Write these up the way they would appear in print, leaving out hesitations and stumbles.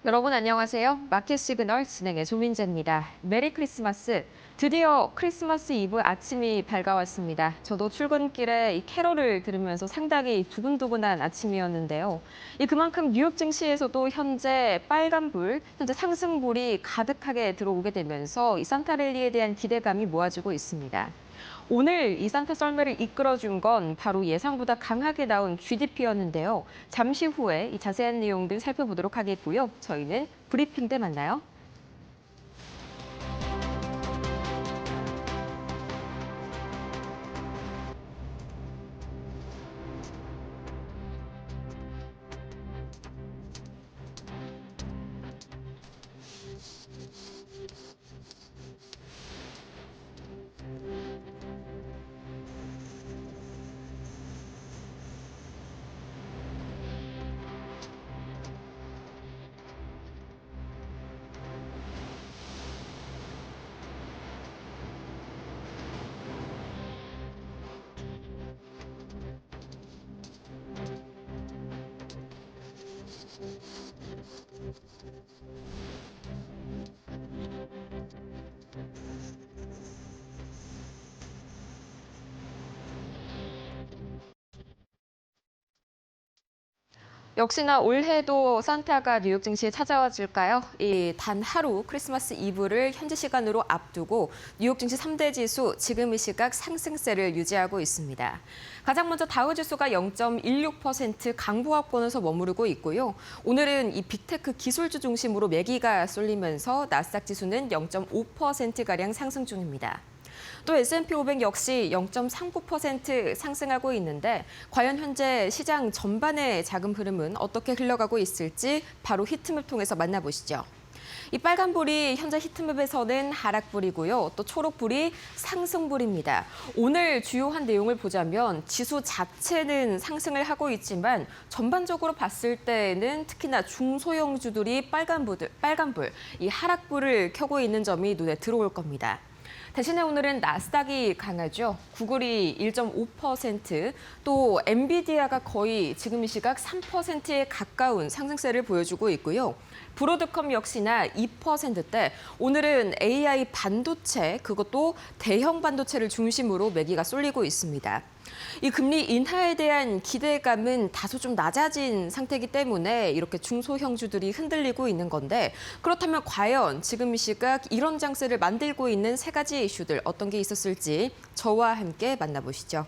여러분 안녕하세요. 마켓 시그널 진행의 조민재입니다. 메리 크리스마스. 드디어 크리스마스 이브 아침이 밝아왔습니다. 저도 출근길에 이 캐럴을 들으면서 상당히 두근두근한 아침이었는데요. 그만큼 뉴욕 증시에서도 현재 빨간불, 현재 상승불이 가득하게 들어오게 되면서 이 산타랠리에 대한 기대감이 모아지고 있습니다. 오늘 이 산타 썰매를 이끌어준 건 바로 예상보다 강하게 나온 GDP였는데요. 잠시 후에 이 자세한 내용들 살펴보도록 하겠고요. 저희는 브리핑 때 만나요. 역시나 올해도 산타가 뉴욕 증시에 찾아와 줄까요? 단 하루 크리스마스 이브를 현지 시간으로 앞두고 뉴욕 증시 3대 지수 지금 이 시각 상승세를 유지하고 있습니다. 가장 먼저 다우지수가 0.16% 강보합권에서 머무르고 있고요. 오늘은 이 빅테크 기술주 중심으로 매기가 쏠리면서 나스닥 지수는 0.5%가량 상승 중입니다. 또 S&P 500 역시 0.39% 상승하고 있는데 과연 현재 시장 전반의 자금 흐름은 어떻게 흘러가고 있을지 바로 히트맵 통해서 만나보시죠. 이 빨간불이 현재 히트맵에서는 하락불이고요. 또 초록불이 상승불입니다. 오늘 주요한 내용을 보자면 지수 자체는 상승을 하고 있지만 전반적으로 봤을 때는 특히나 중소형주들이 빨간불, 이 하락불을 켜고 있는 점이 눈에 들어올 겁니다. 대신에 오늘은 나스닥이 강하죠. 구글이 1.5%, 또 엔비디아가 거의 지금 이 시각 3%에 가까운 상승세를 보여주고 있고요. 브로드컴 역시나 2%대, 오늘은 AI 반도체, 그것도 대형 반도체를 중심으로 매기가 쏠리고 있습니다. 이 금리 인하에 대한 기대감은 다소 좀 낮아진 상태이기 때문에 이렇게 중소형주들이 흔들리고 있는 건데 그렇다면 과연 지금 이 시각 이런 장세를 만들고 있는 세 가지 이슈들 어떤 게 있었을지 저와 함께 만나보시죠.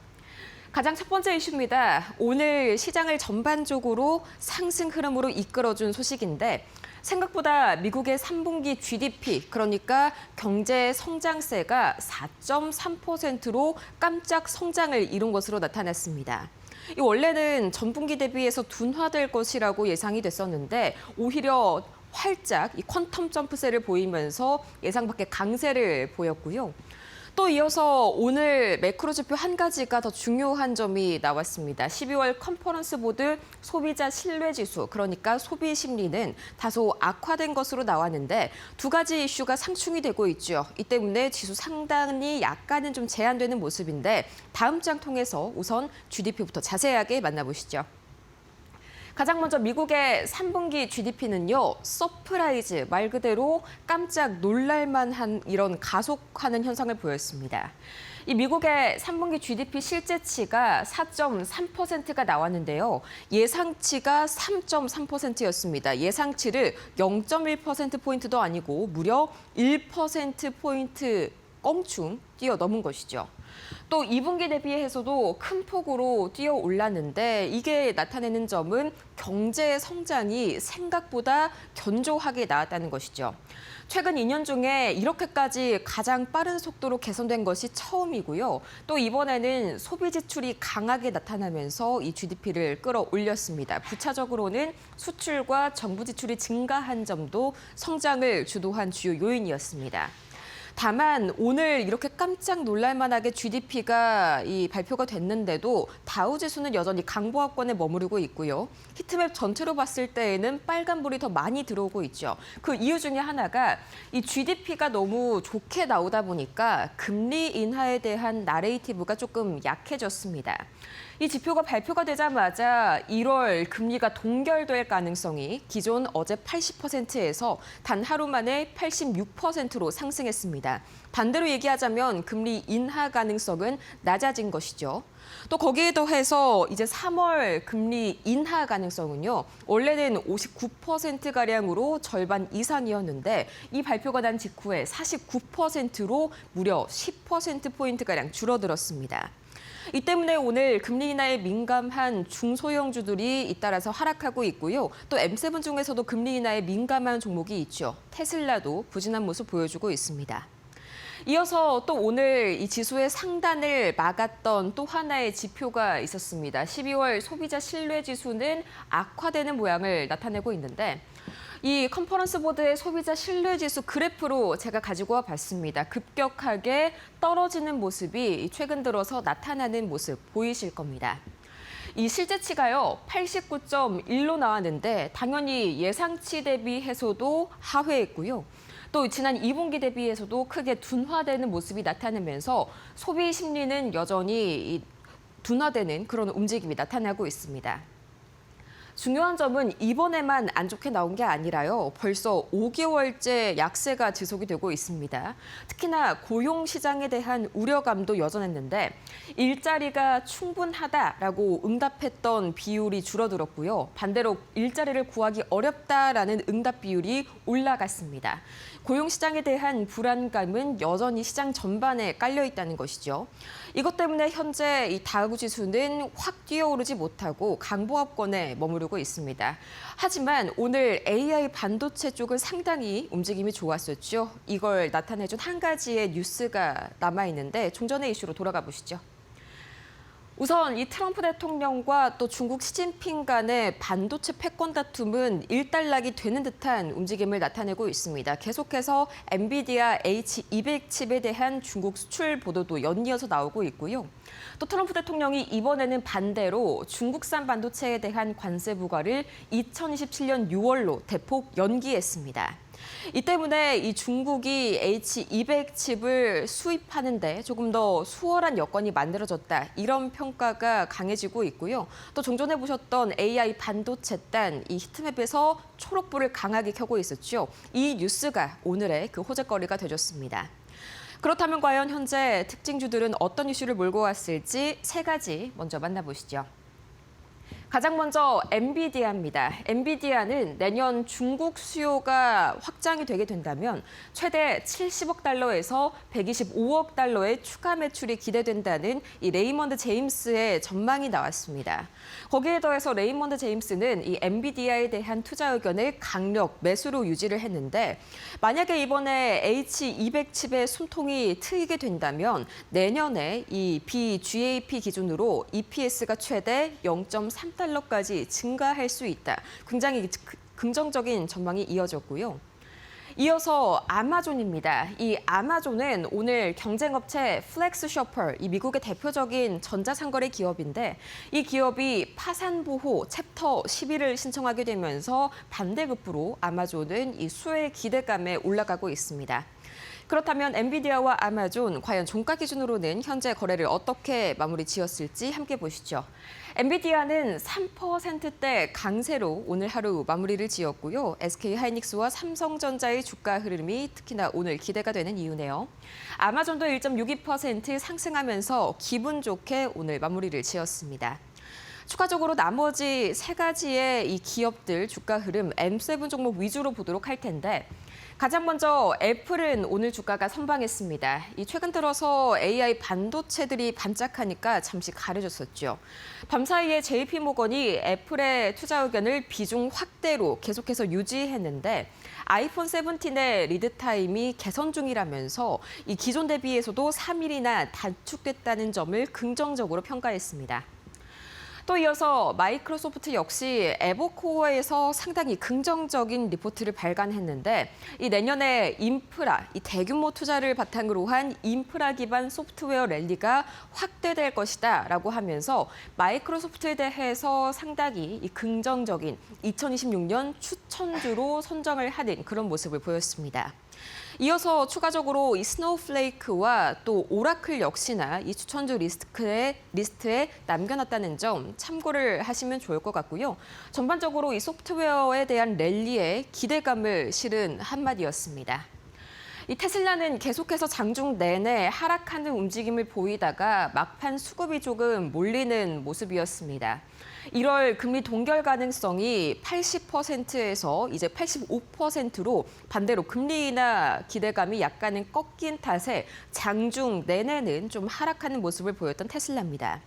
가장 첫 번째 이슈입니다. 오늘 시장을 전반적으로 상승 흐름으로 이끌어준 소식인데 생각보다 미국의 3분기 GDP, 그러니까 경제 성장세가 4.3%로 깜짝 성장을 이룬 것으로 나타났습니다. 원래는 전분기 대비해서 둔화될 것이라고 예상이 됐었는데 오히려 활짝 이 퀀텀 점프세를 보이면서 예상 밖의 강세를 보였고요. 또 이어서 오늘 매크로 지표 한 가지가 더 중요한 점이 나왔습니다. 12월 컨퍼런스 보드 소비자 신뢰 지수, 그러니까 소비 심리는 다소 악화된 것으로 나왔는데 두 가지 이슈가 상충이 되고 있죠. 이 때문에 지수 상당히 약간은 좀 제한되는 모습인데 다음 장 통해서 우선 GDP부터 자세하게 만나보시죠. 가장 먼저 미국의 3분기 GDP는요, 서프라이즈, 말 그대로 깜짝 놀랄만한 이런 가속하는 현상을 보였습니다. 이 미국의 3분기 GDP 실제치가 4.3%가 나왔는데요. 예상치가 3.3%였습니다. 예상치를 0.1%포인트도 아니고 무려 1%포인트 껑충 뛰어넘은 것이죠. 또 2분기 대비해서도 큰 폭으로 뛰어 올랐는데 이게 나타내는 점은 경제 성장이 생각보다 견조하게 나왔다는 것이죠. 최근 2년 중에 이렇게까지 가장 빠른 속도로 개선된 것이 처음이고요. 또 이번에는 소비 지출이 강하게 나타나면서 이 GDP를 끌어올렸습니다. 부차적으로는 수출과 정부 지출이 증가한 점도 성장을 주도한 주요 요인이었습니다. 다만 오늘 이렇게 깜짝 놀랄만하게 GDP가 발표가 됐는데도 다우지수는 여전히 강보합권에 머무르고 있고요. 히트맵 전체로 봤을 때에는 빨간불이 더 많이 들어오고 있죠. 그 이유 중에 하나가 이 GDP가 너무 좋게 나오다 보니까 금리 인하에 대한 나레이티브가 조금 약해졌습니다. 이 지표가 발표가 되자마자 1월 금리가 동결될 가능성이 기존 어제 80%에서 단 하루 만에 86%로 상승했습니다. 반대로 얘기하자면 금리 인하 가능성은 낮아진 것이죠. 또 거기에 더해서 이제 3월 금리 인하 가능성은요. 원래는 59%가량으로 절반 이상이었는데 이 발표가 난 직후에 49%로 무려 10%포인트가량 줄어들었습니다. 이 때문에 오늘 금리 인하에 민감한 중소형주들이 잇따라서 하락하고 있고요. 또 M7 중에서도 금리 인하에 민감한 종목이 있죠. 테슬라도 부진한 모습 보여주고 있습니다. 이어서 또 오늘 이 지수의 상단을 막았던 또 하나의 지표가 있었습니다. 12월 소비자 신뢰 지수는 악화되는 모양을 나타내고 있는데 이 컨퍼런스 보드의 소비자 신뢰 지수 그래프로 제가 가지고 와 봤습니다. 급격하게 떨어지는 모습이 최근 들어서 나타나는 모습 보이실 겁니다. 이 실제치가요 89.1로 나왔는데 당연히 예상치 대비해서도 하회했고요. 또 지난 2분기 대비해서도 크게 둔화되는 모습이 나타나면서 소비 심리는 여전히 둔화되는 그런 움직임이 나타나고 있습니다. 중요한 점은 이번에만 안 좋게 나온 게 아니라요. 벌써 5개월째 약세가 지속이 되고 있습니다. 특히나 고용 시장에 대한 우려감도 여전했는데 일자리가 충분하다라고 응답했던 비율이 줄어들었고요. 반대로 일자리를 구하기 어렵다라는 응답 비율이 올라갔습니다. 고용 시장에 대한 불안감은 여전히 시장 전반에 깔려 있다는 것이죠. 이것 때문에 현재 이 다우 지수는 확 뛰어오르지 못하고 강보합권에 머무르고 있습니다. 하지만 오늘 AI 반도체 쪽은 상당히 움직임이 좋았었죠. 이걸 나타내준 한 가지의 뉴스가 남아있는데 종전의 이슈로 돌아가 보시죠. 우선 이 트럼프 대통령과 또 중국 시진핑 간의 반도체 패권 다툼은 일단락이 되는 듯한 움직임을 나타내고 있습니다. 계속해서 엔비디아 H200 칩에 대한 중국 수출 보도도 연이어서 나오고 있고요. 또 트럼프 대통령이 이번에는 반대로 중국산 반도체에 대한 관세 부과를 2027년 6월로 대폭 연기했습니다. 이 때문에 이 중국이 H200 칩을 수입하는데 조금 더 수월한 여건이 만들어졌다. 이런 평가가 강해지고 있고요. 또 종전에 보셨던 AI 반도체단 이 히트맵에서 초록불을 강하게 켜고 있었죠. 이 뉴스가 오늘의 그 호재거리가 되줬습니다. 그렇다면 과연 현재 특징주들은 어떤 이슈를 몰고 왔을지 세 가지 먼저 만나보시죠. 가장 먼저 엔비디아입니다. 엔비디아는 내년 중국 수요가 확장이 되게 된다면 최대 70억 달러에서 125억 달러의 추가 매출이 기대된다는 이 레이먼드 제임스의 전망이 나왔습니다. 거기에 더해서 레이먼드 제임스는 이 엔비디아에 대한 투자 의견을 강력 매수로 유지를 했는데 만약에 이번에 H200 칩의 숨통이 트이게 된다면 내년에 이 BGAP 기준으로 EPS가 최대 0.3달러까지 증가할 수 있다. 굉장히 긍정적인 전망이 이어졌고요. 이어서 아마존입니다. 이 아마존은 오늘 경쟁업체 플렉스 쇼퍼, 이 미국의 대표적인 전자상거래 기업인데 이 기업이 파산보호 챕터 11을 신청하게 되면서 반대급부로 아마존은 이 수혜 기대감에 올라가고 있습니다. 그렇다면 엔비디아와 아마존 과연 종가 기준으로는 현재 거래를 어떻게 마무리 지었을지 함께 보시죠. 엔비디아는 3%대 강세로 오늘 하루 마무리를 지었고요. SK하이닉스와 삼성전자의 주가 흐름이 특히나 오늘 기대가 되는 이유네요. 아마존도 1.62% 상승하면서 기분 좋게 오늘 마무리를 지었습니다. 추가적으로 나머지 세 가지의 이 기업들 주가 흐름 M7 종목 위주로 보도록 할 텐데 가장 먼저 애플은 오늘 주가가 선방했습니다. 이 최근 들어서 AI 반도체들이 반짝하니까 잠시 가려졌었죠. 밤사이에 JP모건이 애플의 투자 의견을 비중 확대로 계속해서 유지했는데 아이폰 17의 리드 타임이 개선 중이라면서 이 기존 대비해서도 3일이나 단축됐다는 점을 긍정적으로 평가했습니다. 또 이어서 마이크로소프트 역시 에버코어에서 상당히 긍정적인 리포트를 발간했는데 이 내년에 인프라, 이 대규모 투자를 바탕으로 한 인프라 기반 소프트웨어 랠리가 확대될 것이다라고 하면서 마이크로소프트에 대해서 상당히 이 긍정적인 2026년 추천주로 선정을 하는 그런 모습을 보였습니다. 이어서 추가적으로 이 스노우플레이크와 또 오라클 역시나 이 추천주 리스트에 남겨놨다는 점 참고를 하시면 좋을 것 같고요. 전반적으로 이 소프트웨어에 대한 랠리에 기대감을 실은 한마디였습니다. 이 테슬라는 계속해서 장중 내내 하락하는 움직임을 보이다가 막판 수급이 조금 몰리는 모습이었습니다. 1월 금리 동결 가능성이 80%에서 이제 85%로 반대로 금리 인하 기대감이 약간은 꺾인 탓에 장중 내내는 좀 하락하는 모습을 보였던 테슬라입니다.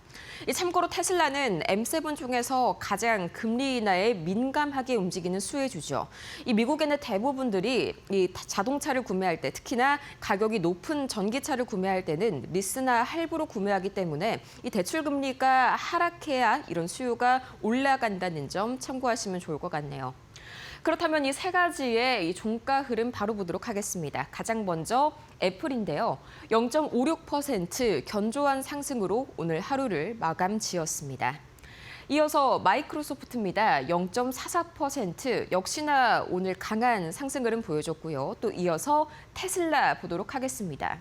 참고로 테슬라는 M7 중에서 가장 금리 인하에 민감하게 움직이는 수혜주죠. 이 미국에는 대부분들이 이 자동차를 구매할 때 특히나 가격이 높은 전기차를 구매할 때는 리스나 할부로 구매하기 때문에 이 대출 금리가 하락해야 이런 수요가 올라간다는 점 참고하시면 좋을 것 같네요. 그렇다면 이 세 가지의 이 종가 흐름 바로 보도록 하겠습니다. 가장 먼저 애플인데요. 0.56% 견조한 상승으로 오늘 하루를 마감 지었습니다. 이어서 마이크로소프트입니다. 0.44% 역시나 오늘 강한 상승 흐름 보여줬고요. 또 이어서 테슬라 보도록 하겠습니다.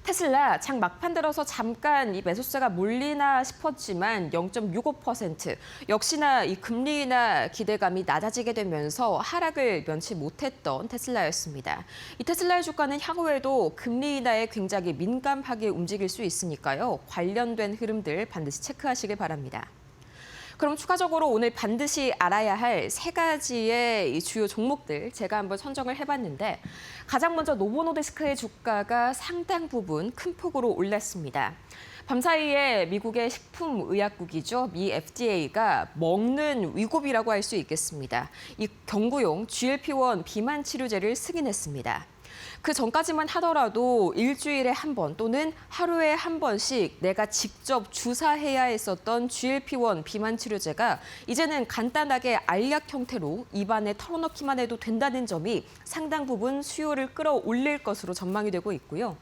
테슬라 장 막판 들어서 잠깐 이 매수세가 몰리나 싶었지만 0.65% 역시나 이 금리 인하 기대감이 낮아지게 되면서 하락을 면치 못했던 테슬라였습니다. 이 테슬라의 주가는 향후에도 금리 인하에 굉장히 민감하게 움직일 수 있으니까요. 관련된 흐름들 반드시 체크하시길 바랍니다. 그럼 추가적으로 오늘 반드시 알아야 할 세 가지의 이 주요 종목들 제가 한번 선정을 해봤는데 가장 먼저 노보노디스크의 주가가 상당 부분 큰 폭으로 올랐습니다. 밤사이에 미국의 식품의약국이죠. 미 FDA가 먹는 위고비라고 할 수 있겠습니다. 이 경구용 GLP-1 비만 치료제를 승인했습니다. 그 전까지만 하더라도 일주일에 한 번 또는 하루에 한 번씩 내가 직접 주사해야 했었던 GLP-1 비만 치료제가 이제는 간단하게 알약 형태로 입안에 털어넣기만 해도 된다는 점이 상당 부분 수요를 끌어올릴 것으로 전망이 되고 있고요.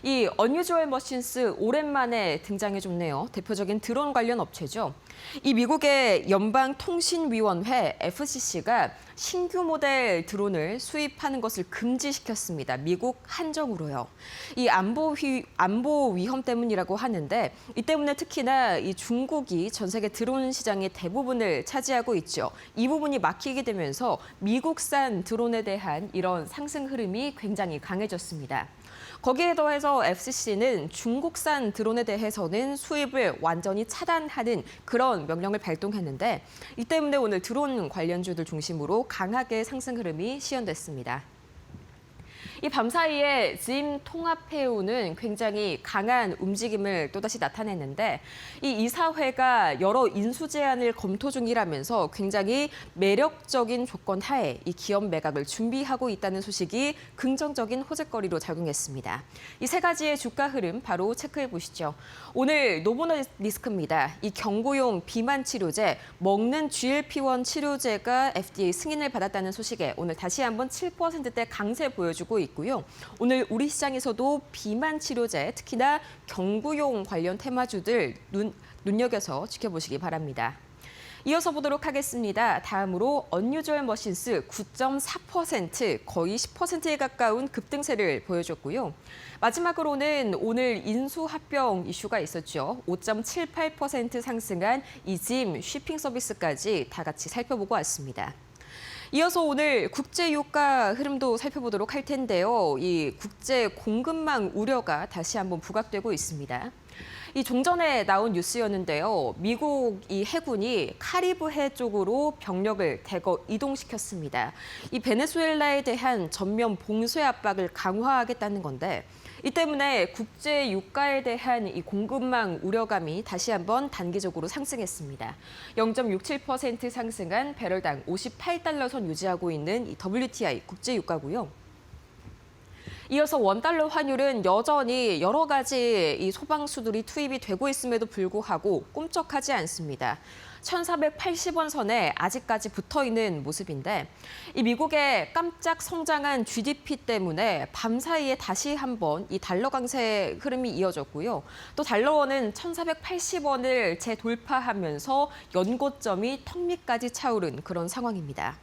이 언유저얼 머신스 오랜만에 등장해줬네요. 대표적인 드론 관련 업체죠. 이 미국의 연방통신위원회 FCC가 신규 모델 드론을 수입하는 것을 금지시켰습니다. 미국 한정으로요. 이 안보 위험 때문이라고 하는데 이 때문에 특히나 이 중국이 전 세계 드론 시장의 대부분을 차지하고 있죠. 이 부분이 막히게 되면서 미국산 드론에 대한 이런 상승 흐름이 굉장히 강해졌습니다. 거기에 더해서 FCC는 중국산 드론에 대해서는 수입을 완전히 차단하는 그런 명령을 발동했는데 이 때문에 오늘 드론 관련주들 중심으로 강하게 상승 흐름이 시현됐습니다. 이 밤사이에 짐 통합해우는 굉장히 강한 움직임을 또다시 나타냈는데 이 이사회가 여러 인수 제안을 검토 중이라면서 굉장히 매력적인 조건 하에 이 기업 매각을 준비하고 있다는 소식이 긍정적인 호재거리로 작용했습니다. 이 세 가지의 주가 흐름 바로 체크해 보시죠. 오늘 노보노디스크입니다. 이 경구용 비만 치료제, 먹는 GLP-1 치료제가 FDA 승인을 받았다는 소식에 오늘 다시 한번 7%대 강세 보여주고 있고요. 오늘 우리 시장에서도 비만 치료제, 특히나 경구용 관련 테마주들 눈여겨서 지켜보시기 바랍니다. 이어서 보도록 하겠습니다. 다음으로 언유저얼 머신스 9.4% 거의 10%에 가까운 급등세를 보여줬고요. 마지막으로는 오늘 인수합병 이슈가 있었죠. 5.78% 상승한 이짐 쉬핑 서비스까지 다 같이 살펴보고 왔습니다. 이어서 오늘 국제 유가 흐름도 살펴보도록 할 텐데요. 이 국제 공급망 우려가 다시 한번 부각되고 있습니다. 이 종전에 나온 뉴스였는데요. 미국 이 해군이 카리브해 쪽으로 병력을 대거 이동시켰습니다. 이 베네수엘라에 대한 전면 봉쇄 압박을 강화하겠다는 건데 이 때문에 국제 유가에 대한 이 공급망 우려감이 다시 한번 단기적으로 상승했습니다. 0.67% 상승한 배럴당 58달러 선 유지하고 있는 이 WTI 국제 유가고요. 이어서 원달러 환율은 여전히 여러 가지 이 소방수들이 투입이 되고 있음에도 불구하고 꿈쩍하지 않습니다. 1,480원 선에 아직까지 붙어있는 모습인데 이 미국의 깜짝 성장한 GDP 때문에 밤사이에 다시 한번 이 달러 강세 흐름이 이어졌고요. 또 달러원은 1,480원을 재돌파하면서 연고점이 턱 밑까지 차오른 그런 상황입니다.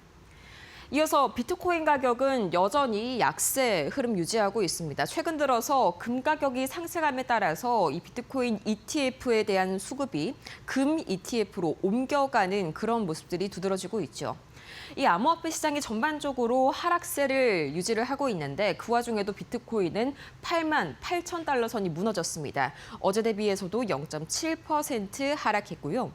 이어서 비트코인 가격은 여전히 약세 흐름 유지하고 있습니다. 최근 들어서 금 가격이 상승함에 따라서 이 비트코인 ETF에 대한 수급이 금 ETF로 옮겨가는 그런 모습들이 두드러지고 있죠. 이 암호화폐 시장이 전반적으로 하락세를 유지를 하고 있는데 그 와중에도 비트코인은 8만 8천 달러 선이 무너졌습니다. 어제 대비해서도 0.7% 하락했고요.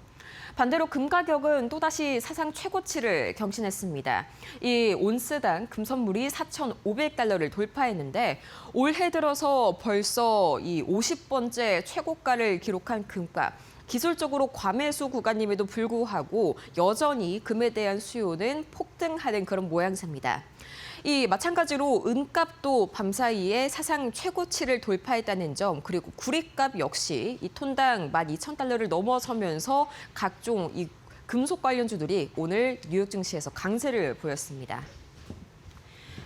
반대로 금 가격은 또다시 사상 최고치를 경신했습니다. 이 온스당 금 선물이 4,500달러를 돌파했는데 올해 들어서 벌써 이 50번째 최고가를 기록한 금가. 기술적으로 과매수 구간임에도 불구하고 여전히 금에 대한 수요는 폭등하는 그런 모양새입니다. 이 마찬가지로 은값도 밤사이에 사상 최고치를 돌파했다는 점, 그리고 구리값 역시 이 톤당 12,000달러를 넘어서면서 각종 이 금속 관련주들이 오늘 뉴욕 증시에서 강세를 보였습니다.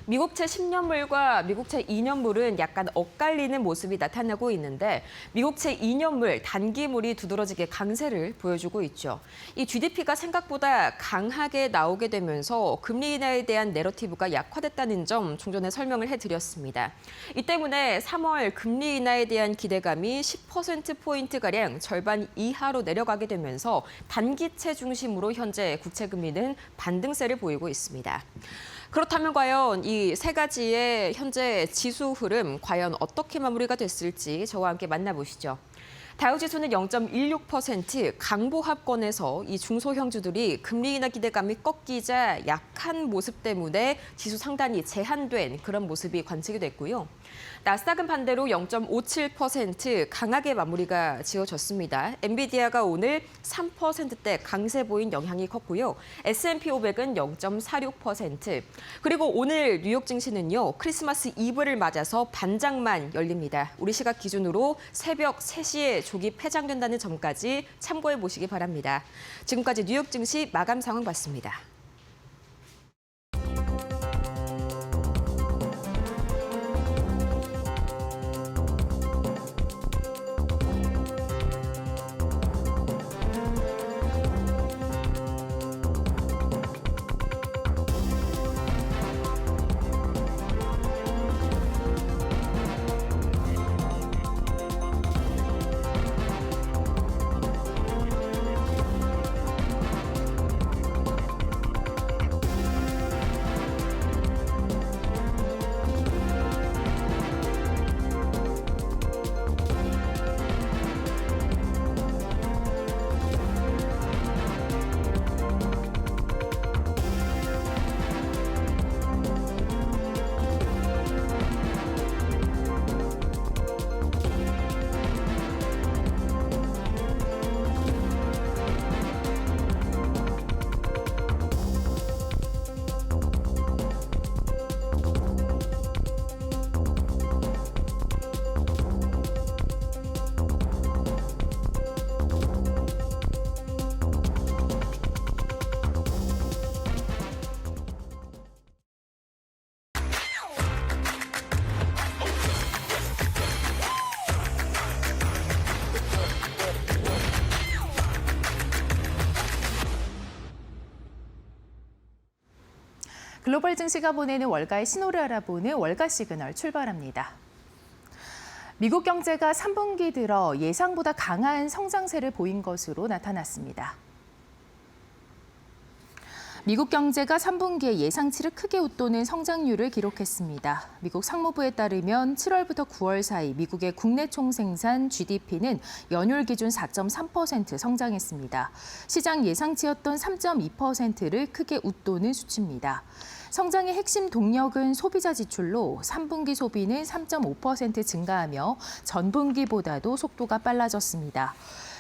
미국채 10년물과 미국채 2년물은 약간 엇갈리는 모습이 나타나고 있는데 미국채 2년물 단기물이 두드러지게 강세를 보여주고 있죠. 이 GDP가 생각보다 강하게 나오게 되면서 금리 인하에 대한 내러티브가 약화됐다는 점 종전에 설명을 해드렸습니다. 이 때문에 3월 금리 인하에 대한 기대감이 10%포인트가량 절반 이하로 내려가게 되면서 단기채 중심으로 현재 국채금리는 반등세를 보이고 있습니다. 그렇다면 과연 이 세 가지의 현재 지수 흐름 과연 어떻게 마무리가 됐을지 저와 함께 만나보시죠. 다우지수는 0.16%, 강보합권에서 이 중소형주들이 금리 인하 기대감이 꺾이자 약한 모습 때문에 지수 상단이 제한된 그런 모습이 관측이 됐고요. 나스닥은 반대로 0.57% 강하게 마무리가 지어졌습니다. 엔비디아가 오늘 3%대 강세 보인 영향이 컸고요. S&P 500은 0.46%. 그리고 오늘 뉴욕 증시는요. 크리스마스 이브를 맞아서 반장만 열립니다. 우리 시각 기준으로 새벽 3시에 조기 폐장된다는 점까지 참고해 보시기 바랍니다. 지금까지 뉴욕 증시 마감 상황 봤습니다. 글로벌 증시가 보내는 월가의 신호를 알아보는 월가 시그널 출발합니다. 미국 경제가 3분기 들어 예상보다 강한 성장세를 보인 것으로 나타났습니다. 미국 경제가 3분기에 예상치를 크게 웃도는 성장률을 기록했습니다. 미국 상무부에 따르면 7월부터 9월 사이 미국의 국내 총생산 GDP는 연율 기준 4.3% 성장했습니다. 시장 예상치였던 3.2%를 크게 웃도는 수치입니다. 성장의 핵심 동력은 소비자 지출로 3분기 소비는 3.5% 증가하며 전분기보다도 속도가 빨라졌습니다.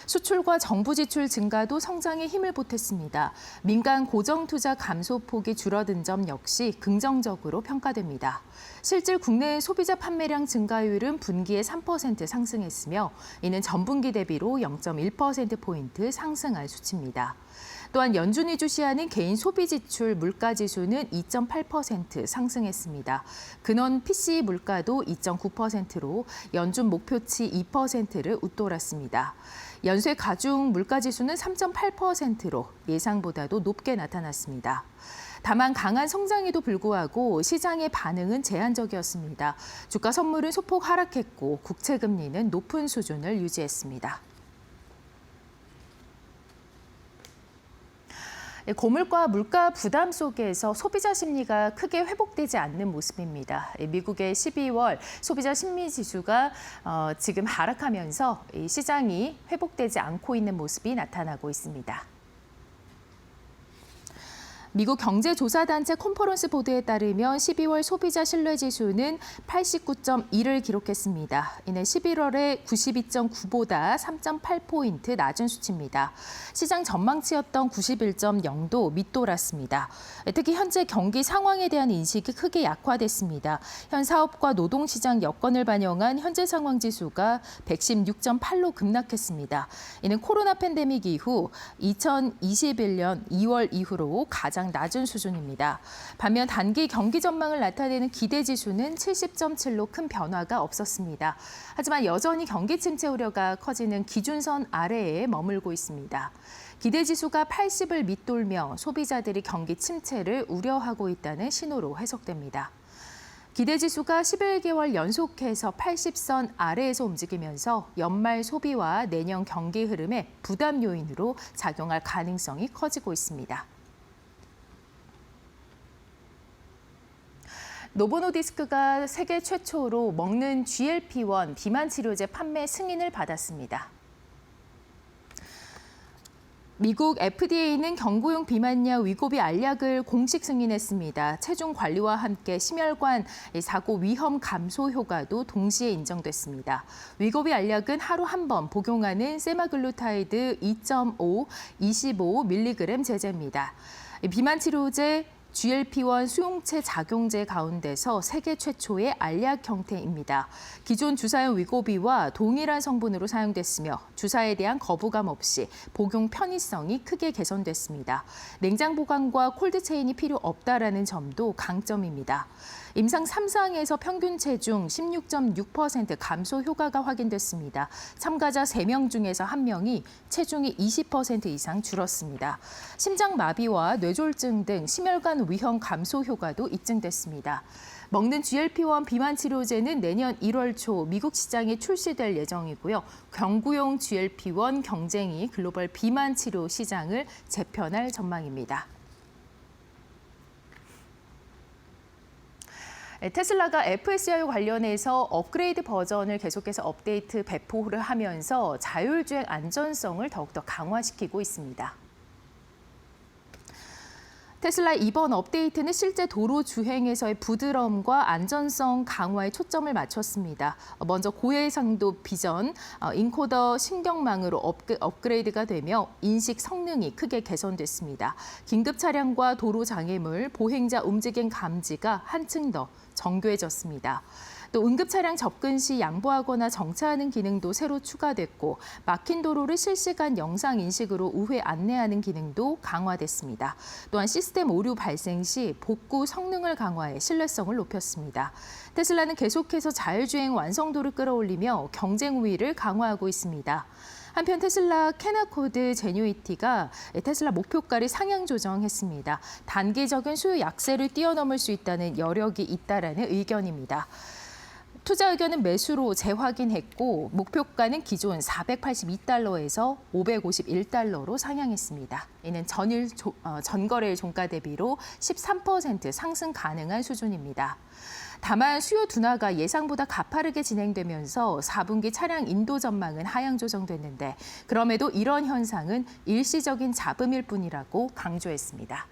수출과 정부 지출 증가도 성장에 힘을 보탰습니다. 민간 고정 투자 감소 폭이 줄어든 점 역시 긍정적으로 평가됩니다. 실질 국내 소비자 판매량 증가율은 분기에 3% 상승했으며 이는 전분기 대비로 0.1%포인트 상승한 수치입니다. 또한 연준이 주시하는 개인 소비 지출 물가 지수는 2.8% 상승했습니다. 근원 PCE 물가도 2.9%로 연준 목표치 2%를 웃돌았습니다. 연쇄 가중 물가지수는 3.8%로 예상보다도 높게 나타났습니다. 다만 강한 성장에도 불구하고 시장의 반응은 제한적이었습니다. 주가 선물은 소폭 하락했고 국채 금리는 높은 수준을 유지했습니다. 고물가 물가 부담 속에서 소비자 심리가 크게 회복되지 않는 모습입니다. 미국의 12월 소비자 심리 지수가 지금 하락하면서 시장이 회복되지 않고 있는 모습이 나타나고 있습니다. 미국 경제조사단체 컨퍼런스 보드에 따르면 12월 소비자 신뢰지수는 89.2를 기록했습니다. 이는 11월에 92.9보다 3.8포인트 낮은 수치입니다. 시장 전망치였던 91.0도 밑돌았습니다. 특히 현재 경기 상황에 대한 인식이 크게 약화됐습니다. 현 사업과 노동시장 여건을 반영한 현재 상황 지수가 116.8로 급락했습니다. 이는 코로나 팬데믹 이후 2021년 2월 이후로 가장 낮은 수준입니다. 반면 단기 경기 전망을 나타내는 기대 지수는 70.7로 큰 변화가 없었습니다. 하지만 여전히 경기 침체 우려가 커지는 기준선 아래에 머물고 있습니다. 기대 지수가 80을 밑돌며 소비자들이 경기 침체를 우려하고 있다는 신호로 해석됩니다. 기대 지수가 11개월 연속해서 80선 아래에서 움직이면서 연말 소비와 내년 경기 흐름에 부담 요인으로 작용할 가능성이 커지고 있습니다. 노보노디스크가 세계 최초로 먹는 GLP-1 비만 치료제 판매 승인을 받았습니다. 미국 FDA는 경구용 비만약 위고비 알약을 공식 승인했습니다. 체중 관리와 함께 심혈관 사고 위험 감소 효과도 동시에 인정됐습니다. 위고비 알약은 하루 한 번 복용하는 세마글루타이드 2.5, 25mg 제제입니다. 비만 치료제 GLP-1 수용체 작용제 가운데서 세계 최초의 알약 형태입니다. 기존 주사용 위고비와 동일한 성분으로 사용됐으며 주사에 대한 거부감 없이 복용 편의성이 크게 개선됐습니다. 냉장 보관과 콜드체인이 필요 없다라는 점도 강점입니다. 임상 3상에서 평균 체중 16.6% 감소 효과가 확인됐습니다. 참가자 3명 중에서 1명이 체중이 20% 이상 줄었습니다. 심장마비와 뇌졸중 등 심혈관 위험 감소 효과도 입증됐습니다. 먹는 GLP-1 비만 치료제는 내년 1월 초 미국 시장에 출시될 예정이고요. 경구용 GLP-1 경쟁이 글로벌 비만 치료 시장을 재편할 전망입니다. 테슬라가 FSI와 관련해서 업그레이드 버전을 계속해서 업데이트 배포를 하면서 자율주행 안전성을 더욱더 강화시키고 있습니다. 테슬라 이번 업데이트는 실제 도로 주행에서의 부드러움과 안전성 강화에 초점을 맞췄습니다. 먼저 고해상도 비전, 인코더 신경망으로 업그레이드가 되며 인식 성능이 크게 개선됐습니다. 긴급 차량과 도로 장애물, 보행자 움직임 감지가 한층 더 정교해졌습니다. 또 응급 차량 접근 시 양보하거나 정차하는 기능도 새로 추가됐고 막힌 도로를 실시간 영상 인식으로 우회 안내하는 기능도 강화됐습니다. 또한 시스템 오류 발생 시 복구 성능을 강화해 신뢰성을 높였습니다. 테슬라는 계속해서 자율주행 완성도를 끌어올리며 경쟁 우위를 강화하고 있습니다. 한편 테슬라 캐나코드 제뉴이티가 테슬라 목표가를 상향 조정했습니다. 단기적인 수요 약세를 뛰어넘을 수 있다는 여력이 있다라는 의견입니다. 투자 의견은 매수로 재확인했고 목표가는 기존 $482에서 $551로 상향했습니다. 이는 전거래일 종가 대비로 13% 상승 가능한 수준입니다. 다만 수요 둔화가 예상보다 가파르게 진행되면서 4분기 차량 인도 전망은 하향 조정됐는데 그럼에도 이런 현상은 일시적인 잡음일 뿐이라고 강조했습니다.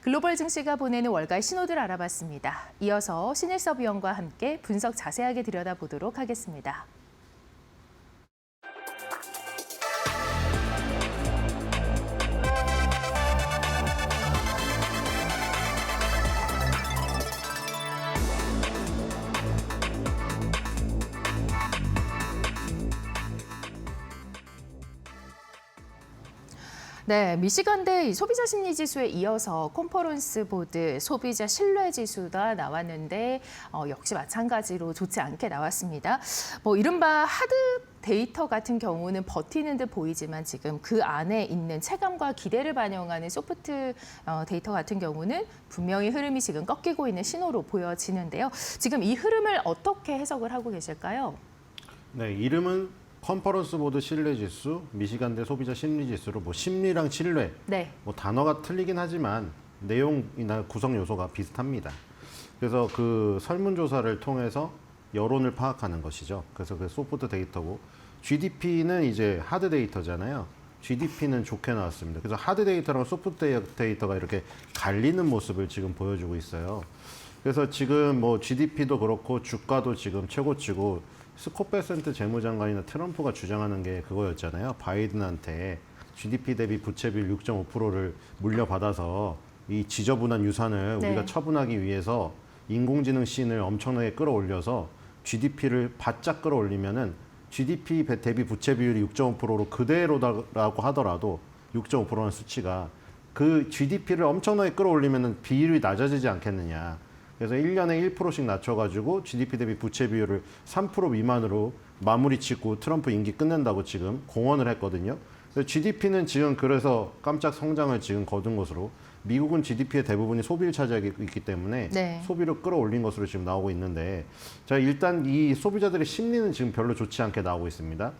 글로벌 증시가 보내는 월가의 신호들 알아봤습니다. 이어서 신일섭 위원과 함께 분석 자세하게 들여다보도록 하겠습니다. 네, 미시간대 이 소비자 심리 지수에 이어서 컨퍼런스 보드 소비자 신뢰 지수가 나왔는데 역시 마찬가지로 좋지 않게 나왔습니다. 뭐 이른바 하드 데이터 같은 경우는 버티는 듯 보이지만 지금 그 안에 있는 체감과 기대를 반영하는 소프트 데이터 같은 경우는 분명히 흐름이 지금 꺾이고 있는 신호로 보여지는데요. 지금 이 흐름을 어떻게 해석을 하고 계실까요? 네, 이름은 컨퍼런스 보드 신뢰 지수, 미시간대 소비자 심리 지수로 뭐 심리랑 신뢰, 네. 뭐 단어가 틀리긴 하지만 내용이나 구성 요소가 비슷합니다. 그래서 그 설문조사를 통해서 여론을 파악하는 것이죠. 그래서 그 소프트 데이터고 GDP는 이제 하드 데이터잖아요. GDP는 좋게 나왔습니다. 그래서 하드 데이터랑 소프트 데이터가 이렇게 갈리는 모습을 지금 보여주고 있어요. 그래서 지금 뭐 GDP도 그렇고 주가도 지금 최고치고 스콧 베센트 재무장관이나 트럼프가 주장하는 게 그거였잖아요. 바이든한테 GDP 대비 부채 비율 6.5%를 물려받아서 이 지저분한 유산을 네. 우리가 처분하기 위해서 인공지능 씬을 엄청나게 끌어올려서 GDP를 바짝 끌어올리면은 GDP 대비 부채 비율이 6.5%로 그대로라고 하더라도 6.5%라는 수치가 그 GDP를 엄청나게 끌어올리면은 비율이 낮아지지 않겠느냐. 그래서 1년에 1%씩 낮춰가지고 GDP 대비 부채 비율을 3% 미만으로 마무리 짓고 트럼프 임기 끝낸다고 지금 공언을 했거든요. 그래서 GDP는 지금 그래서 깜짝 성장을 지금 거둔 것으로 미국은 GDP의 대부분이 소비를 차지하고 있기 때문에 네. 소비를 끌어올린 것으로 지금 나오고 있는데 자 일단 이 소비자들의 심리는 지금 별로 좋지 않게 나오고 있습니다.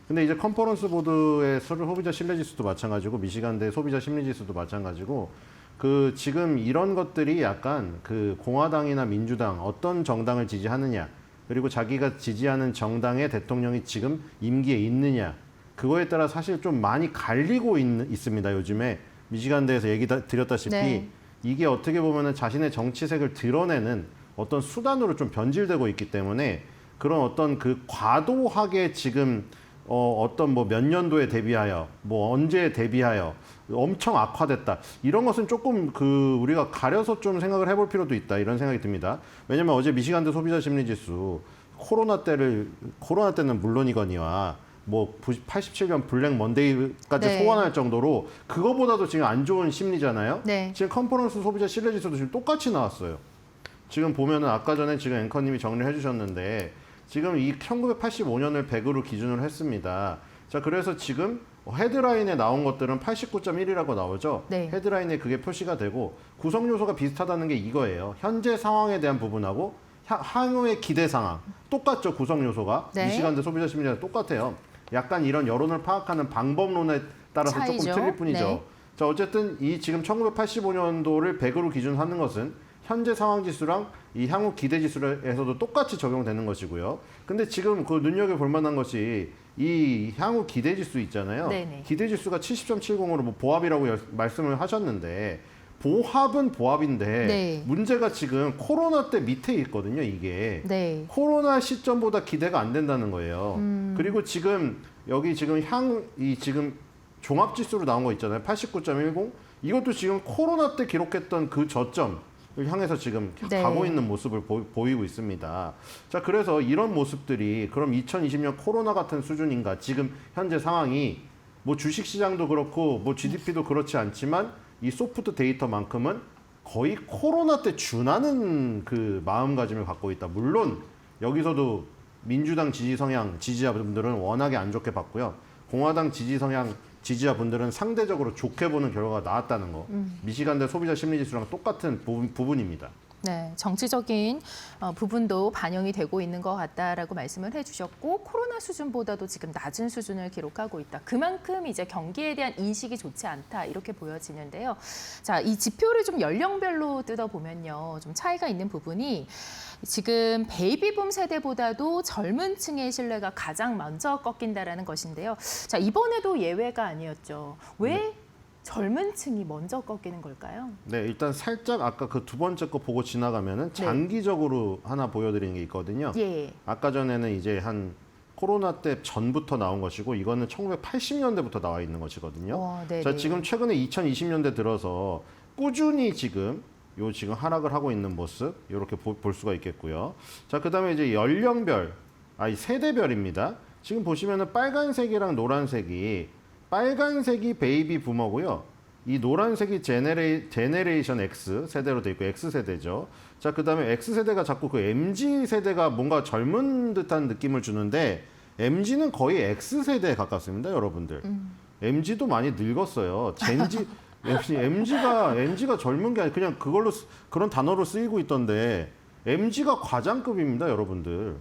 근데 이제 컨퍼런스 보드의 소비자 신뢰 지수도 마찬가지고 미시간대 소비자 심리 지수도 마찬가지고 그 지금 이런 것들이 약간 그 공화당이나 민주당 어떤 정당을 지지하느냐 그리고 자기가 지지하는 정당의 대통령이 지금 임기에 있느냐 그거에 따라 사실 좀 많이 갈리고 있습니다. 요즘에 미시간대에서 얘기 드렸다시피 네. 이게 어떻게 보면은 자신의 정치색을 드러내는 어떤 수단으로 좀 변질되고 있기 때문에 그런 어떤 그 과도하게 지금 어떤 뭐 몇 년도에 대비하여 뭐 언제에 대비하여 엄청 악화됐다 이런 것은 조금 그 우리가 가려서 좀 생각을 해볼 필요도 있다 이런 생각이 듭니다. 왜냐면 어제 미시간대 소비자 심리 지수 코로나 때는 물론이거니와 뭐 87년 블랙 먼데이까지 네. 소환할 정도로 그거보다도 지금 안 좋은 심리잖아요. 네. 지금 컨퍼런스 소비자 신뢰 지수도 지금 똑같이 나왔어요. 지금 보면은 아까 전에 지금 앵커님이 정리를 해주셨는데 지금 이 1985년을 100으로 기준으로 했습니다. 자 그래서 지금 헤드라인에 나온 것들은 89.1이라고 나오죠. 네. 헤드라인에 그게 표시가 되고 구성 요소가 비슷하다는 게 이거예요. 현재 상황에 대한 부분하고 향후의 기대 상황 똑같죠. 구성 요소가 네. 미시간대 소비자 심리랑 똑같아요. 약간 이런 여론을 파악하는 방법론에 따라서 차이죠. 조금 틀릴 뿐이죠. 네. 자 어쨌든 이 지금 1985년도를 100으로 기준하는 것은 현재 상황 지수랑 이 향후 기대 지수에서도 똑같이 적용되는 것이고요. 근데 지금 그 눈여겨볼 만한 것이 이 향후 기대 지수 있잖아요. 네네. 기대 지수가 70.70으로 뭐 보합이라고 말씀을 하셨는데 보합은 보합인데 네. 문제가 지금 코로나 때 밑에 있거든요. 이게 네. 코로나 시점보다 기대가 안 된다는 거예요. 그리고 지금 여기 지금 이 지금 종합 지수로 나온 거 있잖아요. 89.10 이것도 지금 코로나 때 기록했던 그 저점을 향해서 지금 네. 가고 있는 모습을 보이고 있습니다. 자, 그래서 이런 모습들이 그럼 2020년 코로나 같은 수준인가? 지금 현재 상황이 뭐 주식 시장도 그렇고 뭐 GDP도 그렇지 않지만 이 소프트 데이터만큼은 거의 코로나 때 준하는 그 마음가짐을 갖고 있다. 물론 여기서도 민주당 지지 성향 지지자분들은 워낙에 안 좋게 봤고요. 공화당 지지 성향 지지자분들은 상대적으로 좋게 보는 결과가 나왔다는 거. 미시간대 소비자 심리지수랑 똑같은 부분입니다. 네, 정치적인 부분도 반영이 되고 있는 것 같다라고 말씀을 해주셨고 코로나 수준보다도 지금 낮은 수준을 기록하고 있다. 그만큼 이제 경기에 대한 인식이 좋지 않다 이렇게 보여지는데요. 자, 이 지표를 좀 연령별로 뜯어보면요, 좀 차이가 있는 부분이 지금 베이비붐 세대보다도 젊은 층의 신뢰가 가장 먼저 꺾인다라는 것인데요. 자, 이번에도 예외가 아니었죠. 왜 젊은 층이 먼저 꺾이는 걸까요? 네, 일단 살짝 아까 그 두 번째 거 보고 지나가면은 장기적으로 하나 보여드리는 게 있거든요. 예. 아까 전에는 이제 한 코로나 때 전부터 나온 것이고 이거는 1980년대부터 나와 있는 것이거든요. 네네. 자, 지금 최근에 2020년대 들어서 꾸준히 지금 하락을 하고 있는 모습 이렇게 볼 수가 있겠고요. 자, 그다음에 이제 연령별, 세대별입니다. 지금 보시면은 빨간색이랑 노란색이 빨간색이 베이비 부머고요. 이 노란색이 제네레이션 X 세대로 돼 있고 X세대죠. 자, 그다음에 X세대가 자꾸 그 MZ세대가 뭔가 젊은 듯한 느낌을 주는데 MZ는 거의 X세대에 가깝습니다, 여러분들. MZ도 많이 늙었어요. MZ가 젊은 게 아니라 그냥 그런 단어로 쓰이고 있던데 MZ가 과장급입니다, 여러분들.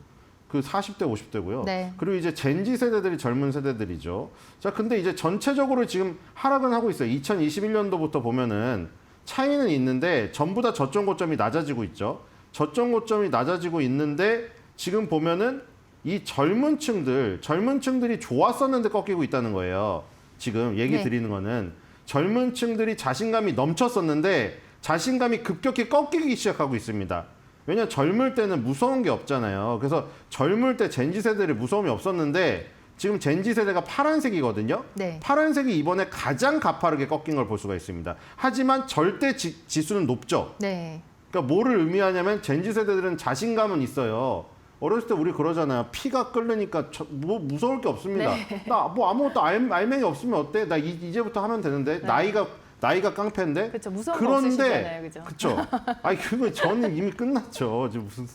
그 40대, 50대고요. 네. 그리고 이제 젠지 세대들이 젊은 세대들이죠. 자, 근데 이제 전체적으로 지금 하락은 하고 있어요. 2021년도부터 보면은 차이는 있는데 전부 다 저점 고점이 낮아지고 있죠. 저점 고점이 낮아지고 있는데 지금 보면은 이 젊은 층들이 좋았었는데 꺾이고 있다는 거예요. 지금 얘기 네. 드리는 거는 젊은 층들이 자신감이 넘쳤었는데 자신감이 급격히 꺾이기 시작하고 있습니다. 왜냐 젊을 때는 무서운 게 없잖아요. 그래서 젊을 때 젠지 세대를 무서움이 없었는데 지금 젠지 세대가 파란색이거든요. 네. 파란색이 이번에 가장 가파르게 꺾인 걸 볼 수가 있습니다. 하지만 절대 지수는 높죠. 네. 그러니까 뭐를 의미하냐면 젠지 세대들은 자신감은 있어요. 어렸을 때 우리 그러잖아요. 피가 끓으니까 뭐 무서울 게 없습니다. 네. 나 뭐 아무것도 알맹이 없으면 어때? 나 이제부터 하면 되는데 나이가 깡패인데. 그렇죠. 무서운 거 없으시잖아요, 그죠? 그렇죠. 아니 그거 저는 이미 끝났죠. 지금 무슨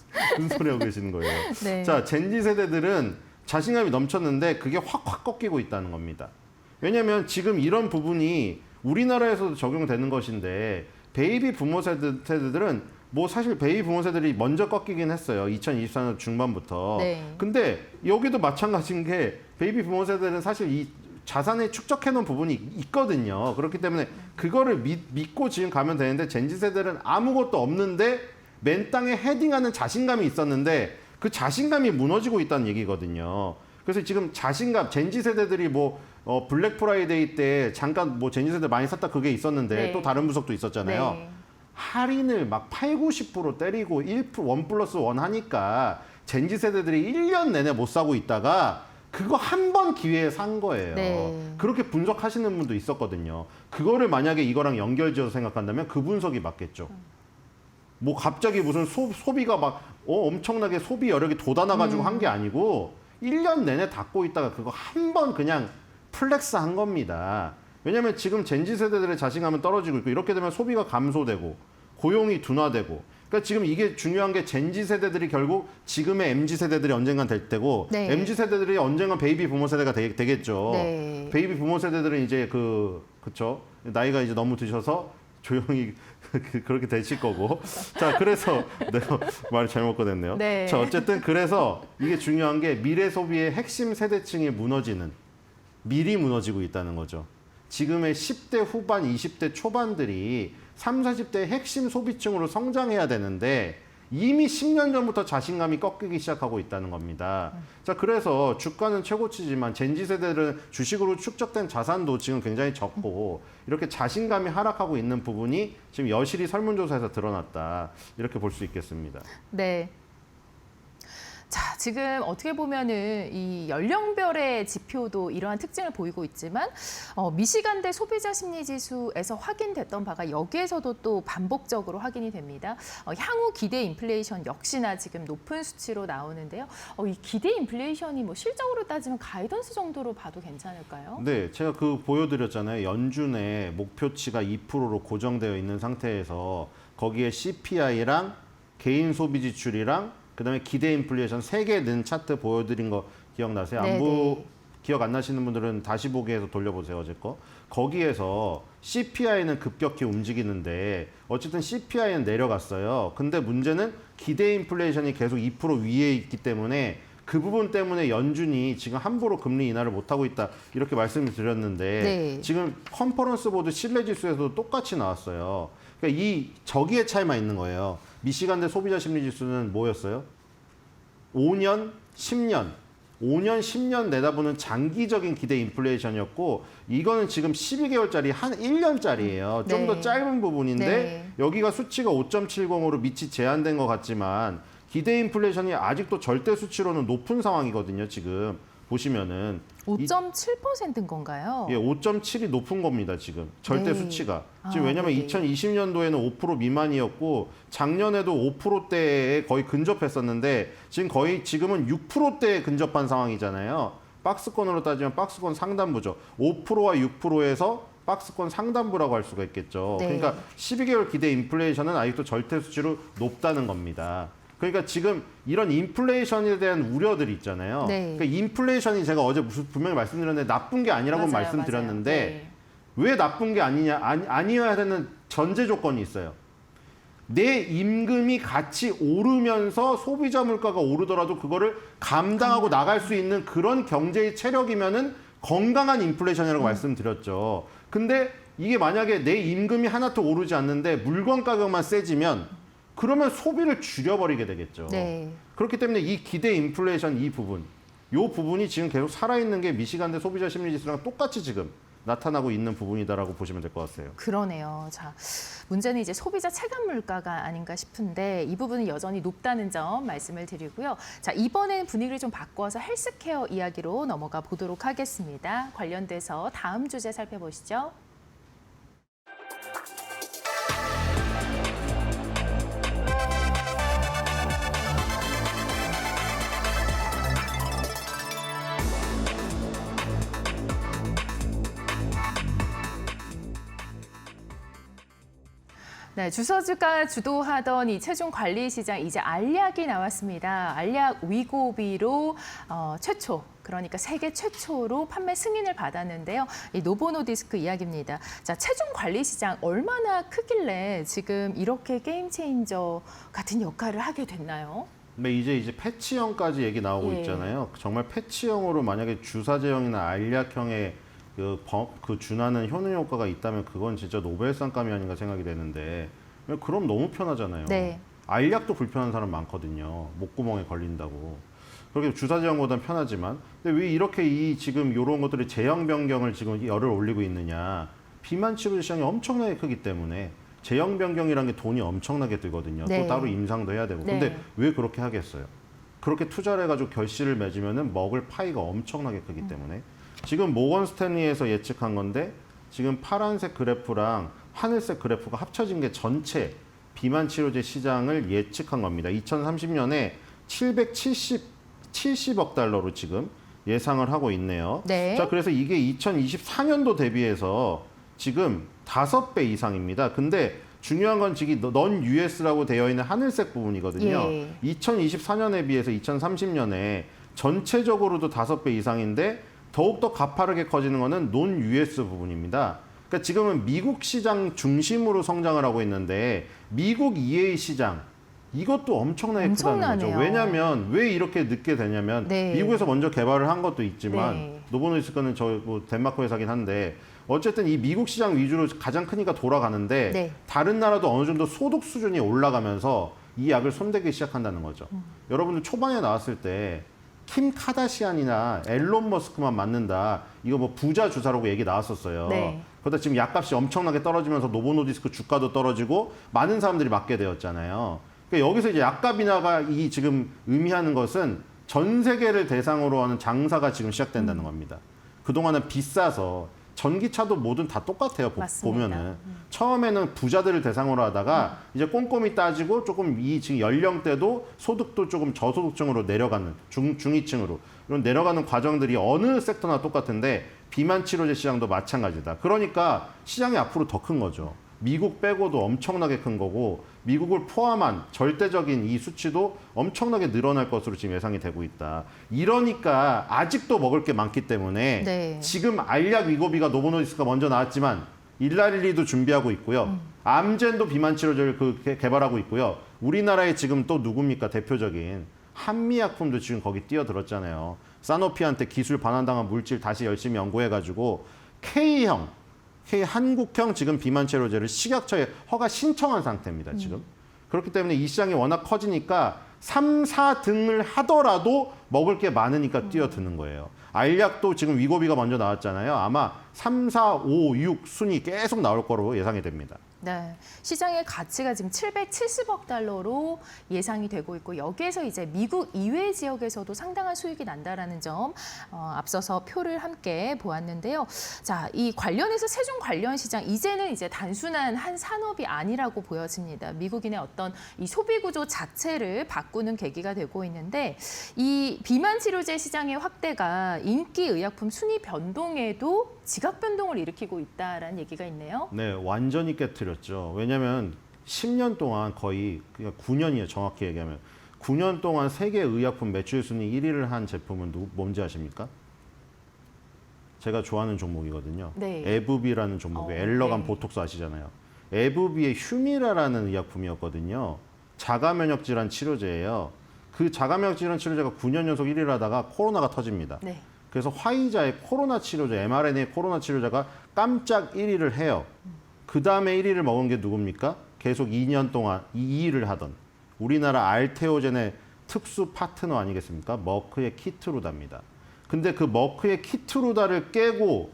소리 하고 계시는 거예요. 네. 자, 젠지 세대들은 자신감이 넘쳤는데 그게 확 꺾이고 있다는 겁니다. 왜냐하면 지금 이런 부분이 우리나라에서도 적용되는 것인데 베이비 부모 세대들은 뭐 사실 베이비 부모 세대들이 먼저 꺾이긴 했어요. 2024년 중반부터. 네. 근데 여기도 마찬가지인 게 베이비 부모 세대는 사실 이 자산에 축적해 놓은 부분이 있거든요. 그렇기 때문에 그거를 믿고 지금 가면 되는데 젠지 세대는 아무것도 없는데 맨 땅에 헤딩하는 자신감이 있었는데 그 자신감이 무너지고 있다는 얘기거든요. 그래서 지금 젠지 세대들이 블랙 프라이데이 때 잠깐 젠지 세대 많이 샀다 그게 있었는데 네. 또 다른 분석도 있었잖아요. 네. 할인을 막 80~90% 때리고 1+1 하니까 젠지 세대들이 1년 내내 못 사고 있다가 그거 한 번 기회에 산 거예요. 네. 그렇게 분석하시는 분도 있었거든요. 그거를 만약에 이거랑 연결지어서 생각한다면 그 분석이 맞겠죠. 뭐 갑자기 무슨 소비가 막 엄청나게 소비 여력이 돋아나가지고 한 게 아니고 1년 내내 닫고 있다가 그거 한 번 그냥 플렉스 한 겁니다. 왜냐하면 지금 젠지 세대들의 자신감은 떨어지고 있고 이렇게 되면 소비가 감소되고 고용이 둔화되고 그러니까 지금 이게 중요한 게 젠지 세대들이 결국 지금의 MZ 세대들이 언젠간 될 때고 네. MZ 세대들이 언젠간 베이비 부모 세대가 되겠죠. 네. 베이비 부모 세대들은 이제 그쵸 나이가 이제 너무 드셔서 조용히 그렇게 되실 거고. 자, 그래서 내가 말을 잘못 꺼냈네요. 네. 자, 어쨌든 그래서 이게 중요한 게 미래 소비의 핵심 세대층이 미리 무너지고 있다는 거죠. 지금의 10대 후반, 20대 초반들이 30, 40대의 핵심 소비층으로 성장해야 되는데 이미 10년 전부터 자신감이 꺾이기 시작하고 있다는 겁니다. 자, 그래서 주가는 최고치지만 젠지 세대들은 주식으로 축적된 자산도 지금 굉장히 적고 이렇게 자신감이 하락하고 있는 부분이 지금 여실히 설문조사에서 드러났다. 이렇게 볼 수 있겠습니다. 네. 자, 지금 어떻게 보면은 이 연령별의 지표도 이러한 특징을 보이고 있지만 미시간대 소비자 심리 지수에서 확인됐던 바가 여기에서도 또 반복적으로 확인이 됩니다. 향후 기대 인플레이션 역시나 지금 높은 수치로 나오는데요. 이 기대 인플레이션이 뭐 실적으로 따지면 가이던스 정도로 봐도 괜찮을까요? 네, 제가 보여드렸잖아요. 연준의 목표치가 2%로 고정되어 있는 상태에서 거기에 CPI랑 개인 소비 지출이랑 그다음에 기대 인플레이션 3개 는 차트 보여드린 거 기억나세요? 기억 안 나시는 분들은 다시 보기에서 돌려보세요, 어제 거. 거기에서 CPI는 급격히 움직이는데 어쨌든 CPI는 내려갔어요. 근데 문제는 기대 인플레이션이 계속 2% 위에 있기 때문에 그 부분 때문에 연준이 지금 함부로 금리 인하를 못하고 있다 이렇게 말씀을 드렸는데 네. 지금 컨퍼런스 보드 신뢰지수에서도 똑같이 나왔어요. 그러니까 저기에 차이만 있는 거예요. 미시간대 소비자 심리 지수는 뭐였어요? 5년, 10년 내다보는 장기적인 기대 인플레이션이었고 이거는 지금 12개월짜리 한 1년짜리예요. 좀 더 네. 짧은 부분인데 네. 여기가 수치가 5.70으로 밑이 제한된 것 같지만 기대 인플레이션이 아직도 절대 수치로는 높은 상황이거든요. 지금 보시면은 5.7%인 건가요? 예, 5.7이 높은 겁니다, 지금. 절대 네. 수치가. 지금 왜냐면 네네. 2020년도에는 5% 미만이었고 작년에도 5%대에 거의 근접했었는데 지금은 6%대에 근접한 상황이잖아요. 박스권으로 따지면 박스권 상단부죠. 5%와 6%에서 박스권 상단부라고 할 수가 있겠죠. 네. 그러니까 12개월 기대 인플레이션은 아직도 절대 수치로 높다는 겁니다. 그러니까 지금 이런 인플레이션에 대한 우려들이 있잖아요. 네. 그러니까 인플레이션이 제가 어제 분명히 말씀드렸는데 나쁜 게 아니라고 맞아요, 말씀드렸는데 맞아요. 네. 왜 나쁜 게 아니냐, 아니어야 되는 전제 조건이 있어요. 내 임금이 같이 오르면서 소비자 물가가 오르더라도 그거를 감당하고 나갈 수 있는 그런 경제의 체력이면은 건강한 인플레이션이라고 말씀드렸죠. 근데 이게 만약에 내 임금이 하나도 오르지 않는데 물건 가격만 세지면 그러면 소비를 줄여버리게 되겠죠. 네. 그렇기 때문에 이 기대 인플레이션 이 부분이 지금 계속 살아있는 게 미시간대 소비자 심리지수랑 똑같이 지금 나타나고 있는 부분이다라고 보시면 될 것 같아요. 그러네요. 자, 문제는 이제 소비자 체감 물가가 아닌가 싶은데 이 부분은 여전히 높다는 점 말씀을 드리고요. 자, 이번엔 분위기를 좀 바꿔서 헬스케어 이야기로 넘어가 보도록 하겠습니다. 관련돼서 다음 주제 살펴보시죠. 네, 주서주가 주도하던 이 체중 관리 시장 이제 알약이 나왔습니다. 알약 위고비로 최초, 그러니까 세계 최초로 판매 승인을 받았는데요. 이 노보노디스크 이야기입니다. 자, 체중 관리 시장 얼마나 크길래 지금 이렇게 게임 체인저 같은 역할을 하게 됐나요? 근데 이제 패치형까지 얘기 나오고 예. 있잖아요. 정말 패치형으로 만약에 주사제형이나 알약형의 그 준하는 효능 효과가 있다면 그건 진짜 노벨상감이 아닌가 생각이 되는데 그럼 너무 편하잖아요. 네. 알약도 불편한 사람 많거든요. 목구멍에 걸린다고. 그렇게 주사제형보다는 편하지만 근데 왜 이렇게 지금 이런 것들이 제형 변경을 지금 열을 올리고 있느냐. 비만 치료 시장이 엄청나게 크기 때문에 제형 변경이라는 게 돈이 엄청나게 들거든요. 네. 또 따로 임상도 해야 되고. 네. 근데 왜 그렇게 하겠어요? 그렇게 투자를 해가지고 결실을 맺으면은 먹을 파이가 엄청나게 크기 때문에 지금 모건 스탠리에서 예측한 건데 지금 파란색 그래프랑 하늘색 그래프가 합쳐진 게 전체 비만 치료제 시장을 예측한 겁니다. 2030년에 70억 달러로 지금 예상을 하고 있네요. 네. 자, 그래서 이게 2024년도 대비해서 지금 5배 이상입니다. 근데 중요한 건 지금 넌 US라고 되어 있는 하늘색 부분이거든요. 예. 2024년에 비해서 2030년에 전체적으로도 5배 이상인데 더욱더 가파르게 커지는 거는 논 US 부분입니다. 그러니까 지금은 미국 시장 중심으로 성장을 하고 있는데 미국 EA 시장 이것도 엄청나게 크다는 거죠. 엄청나네요. 왜냐하면 왜 이렇게 늦게 되냐면 네. 미국에서 먼저 개발을 한 것도 있지만 네. 노보노디스크는 덴마크 회사긴 한데 어쨌든 이 미국 시장 위주로 가장 크니까 돌아가는데 네. 다른 나라도 어느 정도 소득 수준이 올라가면서 이 약을 손대기 시작한다는 거죠. 여러분들 초반에 나왔을 때 킴 카다시안이나 앨런 머스크만 맞는다. 이거 뭐 부자 주사라고 얘기 나왔었어요. 네. 그러다 지금 약값이 엄청나게 떨어지면서 노보노디스크 주가도 떨어지고 많은 사람들이 맞게 되었잖아요. 그러니까 여기서 이제 약값 인하가 이 지금 의미하는 것은 전 세계를 대상으로 하는 장사가 지금 시작된다는 겁니다. 그동안은 비싸서 전기차도 뭐든 다 똑같아요. 맞습니다. 보면은 처음에는 부자들을 대상으로 하다가 이제 꼼꼼히 따지고 조금 이 지금 연령대도 소득도 조금 저소득층으로 내려가는 중위층으로 이런 내려가는 과정들이 어느 섹터나 똑같은데 비만 치료제 시장도 마찬가지다. 그러니까 시장이 앞으로 더 큰 거죠. 미국 빼고도 엄청나게 큰 거고 미국을 포함한 절대적인 이 수치도 엄청나게 늘어날 것으로 지금 예상이 되고 있다. 이러니까 아직도 먹을 게 많기 때문에 네. 지금 알약 위고비가 노보노디스크가 먼저 나왔지만 일라릴리도 준비하고 있고요. 암젠도 비만 치료제를 개발하고 있고요. 우리나라에 지금 또 누굽니까? 대표적인 한미약품도 지금 거기 뛰어들었잖아요. 사노피한테 기술 반환당한 물질 다시 열심히 연구해가지고 K 한국형 지금 비만 치료제를 식약처에 허가 신청한 상태입니다. 지금. 그렇기 때문에 이 시장이 워낙 커지니까 3, 4등을 하더라도 먹을 게 많으니까 뛰어드는 거예요. 알약도 지금 위고비가 먼저 나왔잖아요. 아마 3, 4, 5, 6 순위 계속 나올 거로 예상이 됩니다. 네, 시장의 가치가 지금 770억 달러로 예상이 되고 있고 여기에서 이제 미국 이외 지역에서도 상당한 수익이 난다라는 점 앞서서 표를 함께 보았는데요. 자, 이 관련해서 세종 관련 시장 이제는 이제 단순한 한 산업이 아니라고 보여집니다. 미국인의 어떤 이 소비 구조 자체를 바꾸는 계기가 되고 있는데 이 비만 치료제 시장의 확대가 인기 의약품 순위 변동에도 지각 변동을 일으키고 있다라는 얘기가 있네요. 네, 완전히 깨트렸죠. 왜냐하면 10년 동안 거의 그냥 9년이에요. 정확히 얘기하면 9년 동안 세계 의약품 매출 순위 1위를 한 제품은 뭔지 아십니까? 제가 좋아하는 종목이거든요. 네. 에브비라는 종목에 엘러간 네. 보톡스 아시잖아요. 에브비의 휴미라라는 의약품이었거든요. 자가 면역 질환 치료제예요. 그 자가 면역 질환 치료제가 9년 연속 1위를 하다가 코로나가 터집니다. 네. 그래서 화이자의 코로나 치료제, mRNA 코로나 치료제가 깜짝 1위를 해요. 그 다음에 1위를 먹은 게 누굽니까? 계속 2년 동안 2위를 하던 우리나라 알테오젠의 특수 파트너 아니겠습니까? 머크의 키트루다입니다. 근데 그 머크의 키트루다를 깨고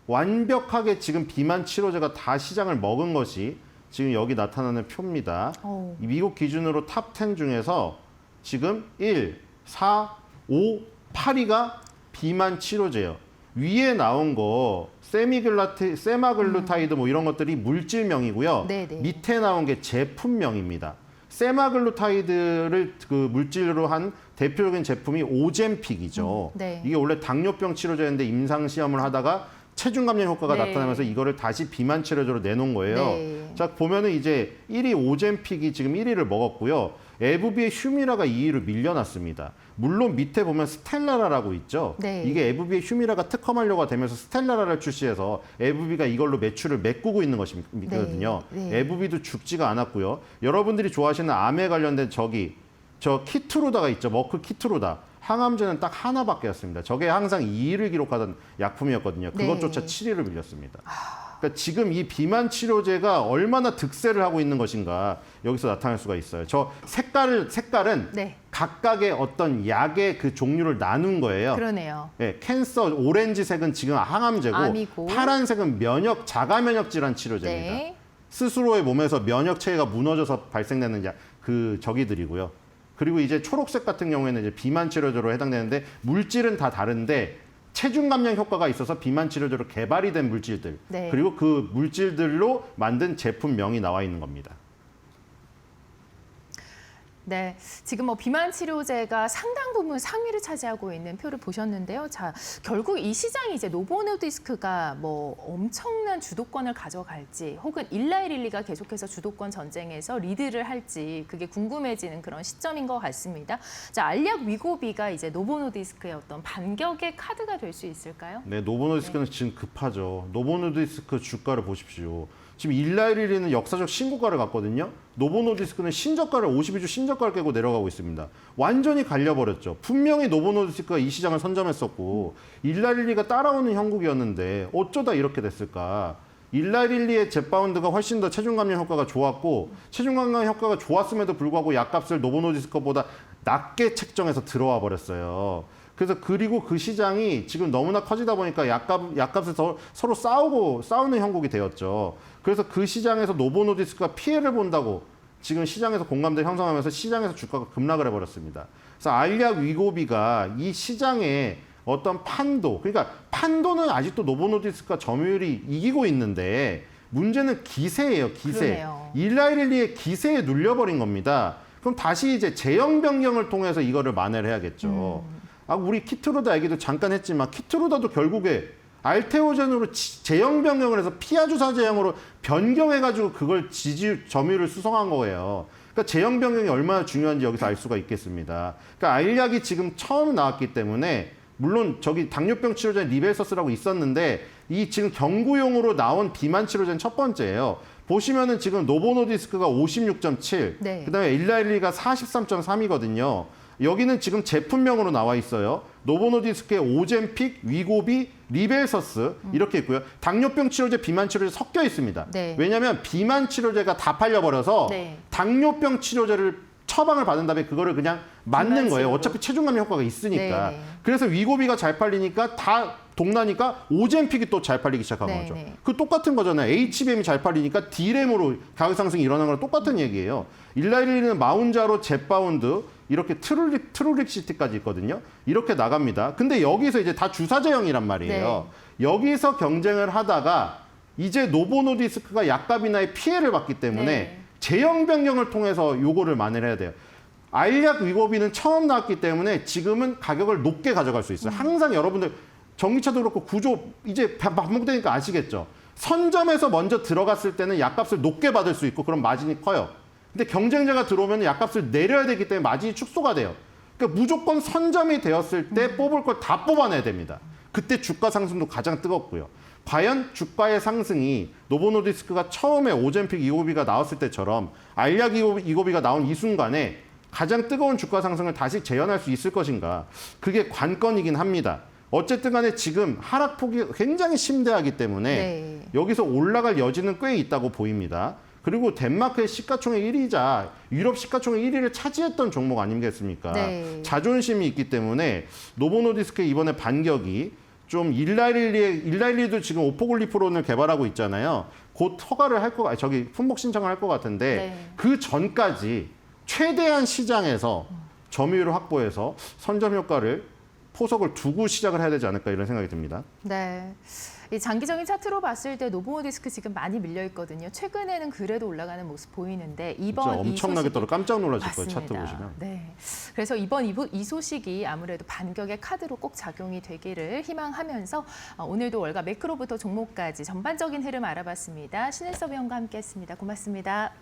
완벽하게 지금 비만 치료제가 다 시장을 먹은 것이 지금 여기 나타나는 표입니다. 이 미국 기준으로 탑 10 중에서 지금 1, 4, 5, 8위가 비만 치료제예요. 위에 나온 거 세마글루타이드 뭐 이런 것들이 물질명이고요. 네네. 밑에 나온 게 제품명입니다. 세마글루타이드를 그 물질로 한 대표적인 제품이 오젬픽이죠. 네. 이게 원래 당뇨병 치료제인데 임상 시험을 하다가 체중 감량 효과가 네. 나타나면서 이거를 다시 비만 치료제로 내놓은 거예요. 네. 자, 보면은 이제 1위 오젬픽이 지금 1위를 먹었고요. 에브비의 휴미라가 2위로 밀려났습니다. 물론 밑에 보면 스텔라라라고 있죠. 네. 이게 에브비의 휴미라가 특허만료가 되면서 스텔라라를 출시해서 에브비가 이걸로 매출을 메꾸고 있는 것이거든요. 네. 네. 에브비도 죽지가 않았고요. 여러분들이 좋아하시는 암에 관련된 저 키트루다가 있죠. 머크 키트루다. 항암제는 딱 하나밖에 없습니다. 저게 항상 2위를 기록하던 약품이었거든요. 그것조차 네. 7위를 밀렸습니다. 그러니까 지금 이 비만 치료제가 얼마나 득세를 하고 있는 것인가 여기서 나타날 수가 있어요. 저 색깔은 네. 각각의 어떤 약의 그 종류를 나눈 거예요. 그러네요. 네, 캔서 오렌지색은 지금 항암제고 암이고. 파란색은 자가 면역 질환 치료제입니다. 네. 스스로의 몸에서 면역 체계가 무너져서 발생되는 그 저기들이고요. 그리고 이제 초록색 같은 경우에는 이제 비만 치료제로 해당되는데 물질은 다 다른데 체중 감량 효과가 있어서 비만 치료제로 개발이 된 물질들 네. 그리고 그 물질들로 만든 제품명이 나와 있는 겁니다. 네, 지금 뭐 비만 치료제가 상당 부분 상위를 차지하고 있는 표를 보셨는데요. 자, 결국 이 시장이 이제 노보노디스크가 뭐 엄청난 주도권을 가져갈지, 혹은 일라이릴리가 계속해서 주도권 전쟁에서 리드를 할지 그게 궁금해지는 그런 시점인 것 같습니다. 자, 알약 위고비가 이제 노보노디스크의 어떤 반격의 카드가 될 수 있을까요? 네, 노보노디스크는 지금 급하죠. 노보노디스크 주가를 보십시오. 지금 일라이릴리는 역사적 신고가를 갔거든요. 노보노디스크는 신저가를 52주 신저가를 깨고 내려가고 있습니다. 완전히 갈려버렸죠. 분명히 노보노디스크가 이 시장을 선점했었고 일라이릴리가 따라오는 형국이었는데 어쩌다 이렇게 됐을까. 일라이릴리의 젯바운드가 훨씬 더 체중 감량 효과가 좋았고 체중 감량 효과가 좋았음에도 불구하고 약값을 노보노디스크보다 낮게 책정해서 들어와 버렸어요. 그래서 그리고 그 시장이 지금 너무나 커지다 보니까 약값을 서로 싸우는 형국이 되었죠. 그래서 그 시장에서 노보노디스크가 피해를 본다고 지금 시장에서 공감대를 형성하면서 시장에서 주가가 급락을 해버렸습니다. 그래서 알약 위고비가 이 시장에 어떤 그러니까 판도는 아직도 노보노디스크가 점유율이 이기고 있는데 문제는 기세예요, 기세. 그러네요. 일라이릴리의 기세에 눌려버린 겁니다. 그럼 다시 이제 제형 변경을 통해서 이거를 만회를 해야겠죠. 우리 키트루다 얘기도 잠깐 했지만 키트루다도 결국에 알테오젠으로 제형 변경을 해서 피아주사 제형으로 변경해가지고 그걸 점유율을 수성한 거예요. 그러니까 제형 변경이 얼마나 중요한지 여기서 알 수가 있겠습니다. 그러니까 알약이 지금 처음 나왔기 때문에 물론 저기 당뇨병 치료제 리벨서스라고 있었는데 이 지금 경구용으로 나온 비만 치료제는 첫 번째예요. 보시면은 지금 노보노디스크가 56.7, 네. 그다음에 일라일리가 43.3이거든요. 여기는 지금 제품명으로 나와 있어요. 노보노디스크의 오젬픽, 위고비, 리벨서스 이렇게 있고요. 당뇨병 치료제, 비만 치료제 섞여 있습니다. 네. 왜냐하면 비만 치료제가 다 팔려버려서 네. 당뇨병 치료제를 처방을 받은 다음에 그거를 그냥 맞는 거예요. 어차피 체중 감량 효과가 있으니까. 네. 그래서 위고비가 잘 팔리니까 다 동나니까 오젬픽이 또 잘 팔리기 시작한 네, 거죠. 네. 그 똑같은 거잖아요. HBM이 잘 팔리니까 D램으로 가격 상승이 일어난 거랑 똑같은 얘기예요. 일라일리는 마운자로 젯바운드 이렇게 트루릭시티까지 있거든요. 이렇게 나갑니다. 근데 여기서 이제 다 주사제형이란 말이에요. 여기서 경쟁을 하다가 이제 노보노디스크가 약값이나의 피해를 봤기 때문에 네. 제형 변경을 통해서 요거를 만회를 해야 돼요. 알약 위고비는 처음 나왔기 때문에 지금은 가격을 높게 가져갈 수 있어요. 항상 여러분들 전기차도 그렇고 구조 이제 반복되니까 아시겠죠. 선점에서 먼저 들어갔을 때는 약값을 높게 받을 수 있고 그럼 마진이 커요. 근데 경쟁자가 들어오면 약값을 내려야 되기 때문에 마진이 축소가 돼요. 그러니까 무조건 선점이 되었을 때 뽑을 걸 다 뽑아내야 됩니다. 그때 주가 상승도 가장 뜨겁고요. 과연 주가의 상승이 노보노디스크가 처음에 오젬픽 이고비가 나왔을 때처럼 알약 이고비가 나온 이 순간에 가장 뜨거운 주가 상승을 다시 재현할 수 있을 것인가. 그게 관건이긴 합니다. 어쨌든 간에 지금 하락폭이 굉장히 심대하기 때문에 네. 여기서 올라갈 여지는 꽤 있다고 보입니다. 그리고 덴마크의 시가총액 1위자 유럽 시가총액 1위를 차지했던 종목 아니겠습니까? 네. 자존심이 있기 때문에 노보노디스크의 이번에 반격이 좀 일라일리도 지금 오포글리프론을 개발하고 있잖아요. 곧 허가를 할 거, 저기 품목 신청을 할 것 같은데 네. 그 전까지 최대한 시장에서 점유율을 확보해서 선점 효과를 포석을 두고 시작을 해야 되지 않을까 이런 생각이 듭니다. 네. 이 장기적인 차트로 봤을 때 노보노디스크 지금 많이 밀려 있거든요. 최근에는 그래도 올라가는 모습 보이는데 진짜 이번 엄청나게 떨어 깜짝 놀라실 거예요. 맞습니다. 차트 보시면. 네. 그래서 이번 이 소식이 아무래도 반격의 카드로 꼭 작용이 되기를 희망하면서 오늘도 월가 매크로부터 종목까지 전반적인 흐름 알아봤습니다. 신일섭 위원과 함께했습니다. 고맙습니다.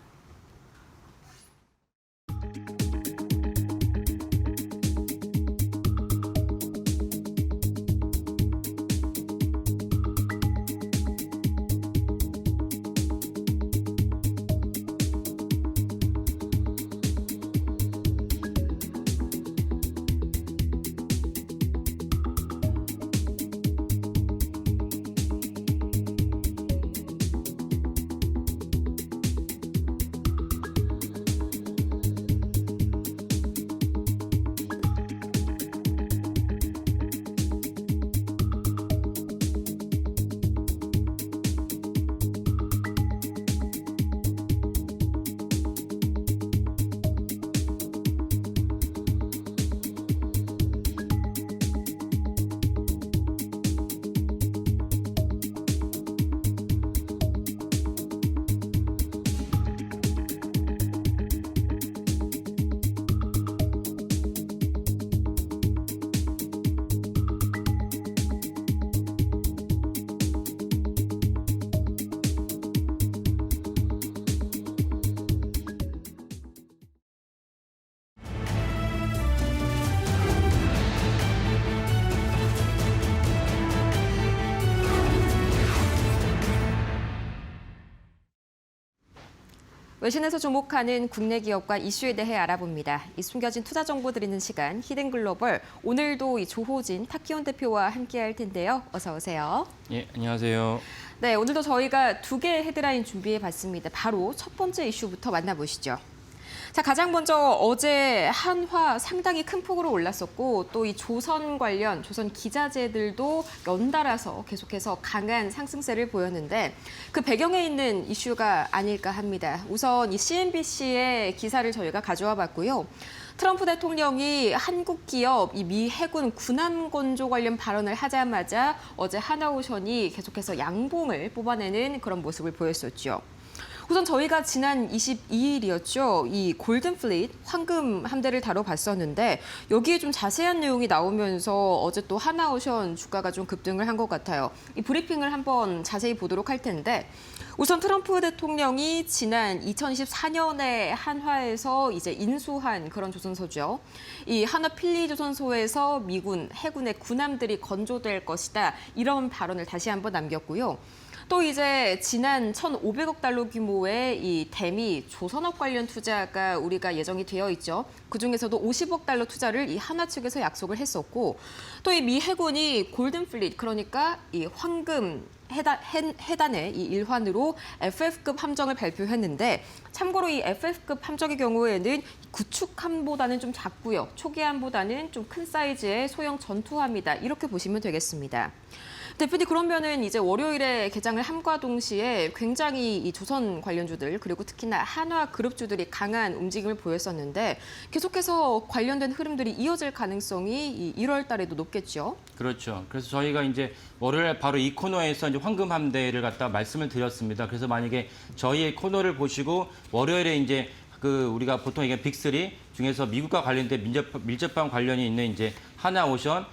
외신에서 주목하는 국내 기업과 이슈에 대해 알아봅니다. 이 숨겨진 투자 정보 드리는 시간 히든글로벌. 오늘도 이 조호진 탁기원 대표와 함께할 텐데요. 어서 오세요. 예, 안녕하세요. 네, 오늘도 저희가 두 개의 헤드라인 준비해봤습니다. 바로 첫 번째 이슈부터 만나보시죠. 자, 가장 먼저 어제 한화 상당히 큰 폭으로 올랐었고 또 이 조선 관련 조선 기자재들도 연달아서 계속해서 강한 상승세를 보였는데 그 배경에 있는 이슈가 아닐까 합니다. 우선 이 CNBC의 기사를 저희가 가져와 봤고요. 트럼프 대통령이 한국 기업 이 미 해군 군함 건조 관련 발언을 하자마자 어제 하나오션이 계속해서 양봉을 뽑아내는 그런 모습을 보였었죠. 우선 저희가 지난 22일이었죠. 이 골든플릿 황금 함대를 다뤄봤었는데 여기에 좀 자세한 내용이 나오면서 어제 또 하나오션 주가가 좀 급등을 한 것 같아요. 이 브리핑을 한번 자세히 보도록 할 텐데 우선 트럼프 대통령이 지난 2024년에 한화에서 이제 인수한 그런 조선소죠. 이 한화 필리조선소에서 미군 해군의 군함들이 건조될 것이다. 이런 발언을 다시 한번 남겼고요. 또 이제 지난 1,500억 달러 규모의 이 대미 조선업 관련 투자가 우리가 예정이 되어 있죠. 그중에서도 50억 달러 투자를 이 한화 측에서 약속을 했었고 또 이 미 해군이 골든플릿 그러니까 이 황금 해단의 이 일환으로 FF급 함정을 발표했는데 참고로 이 FF급 함정의 경우에는 구축함보다는 좀 작고요. 초기함보다는 좀 큰 사이즈의 소형 전투함이다. 이렇게 보시면 되겠습니다. 대표님, 그러면은 이제 월요일에 개장을 함과 동시에 굉장히 이 조선 관련주들 그리고 특히나 한화 그룹주들이 강한 움직임을 보였었는데 계속해서 관련된 흐름들이 이어질 가능성이 이 1월 달에도 높겠죠. 그렇죠. 그래서 저희가 이제 월요일 바로 이 코너에서 이제 황금 함대를 갖다 말씀을 드렸습니다. 그래서 만약에 저희의 코너를 보시고 월요일에 이제 우리가 보통 얘기하는 빅3 중에서 미국과 관련된 밀접한 관련이 있는 이제 하나오션,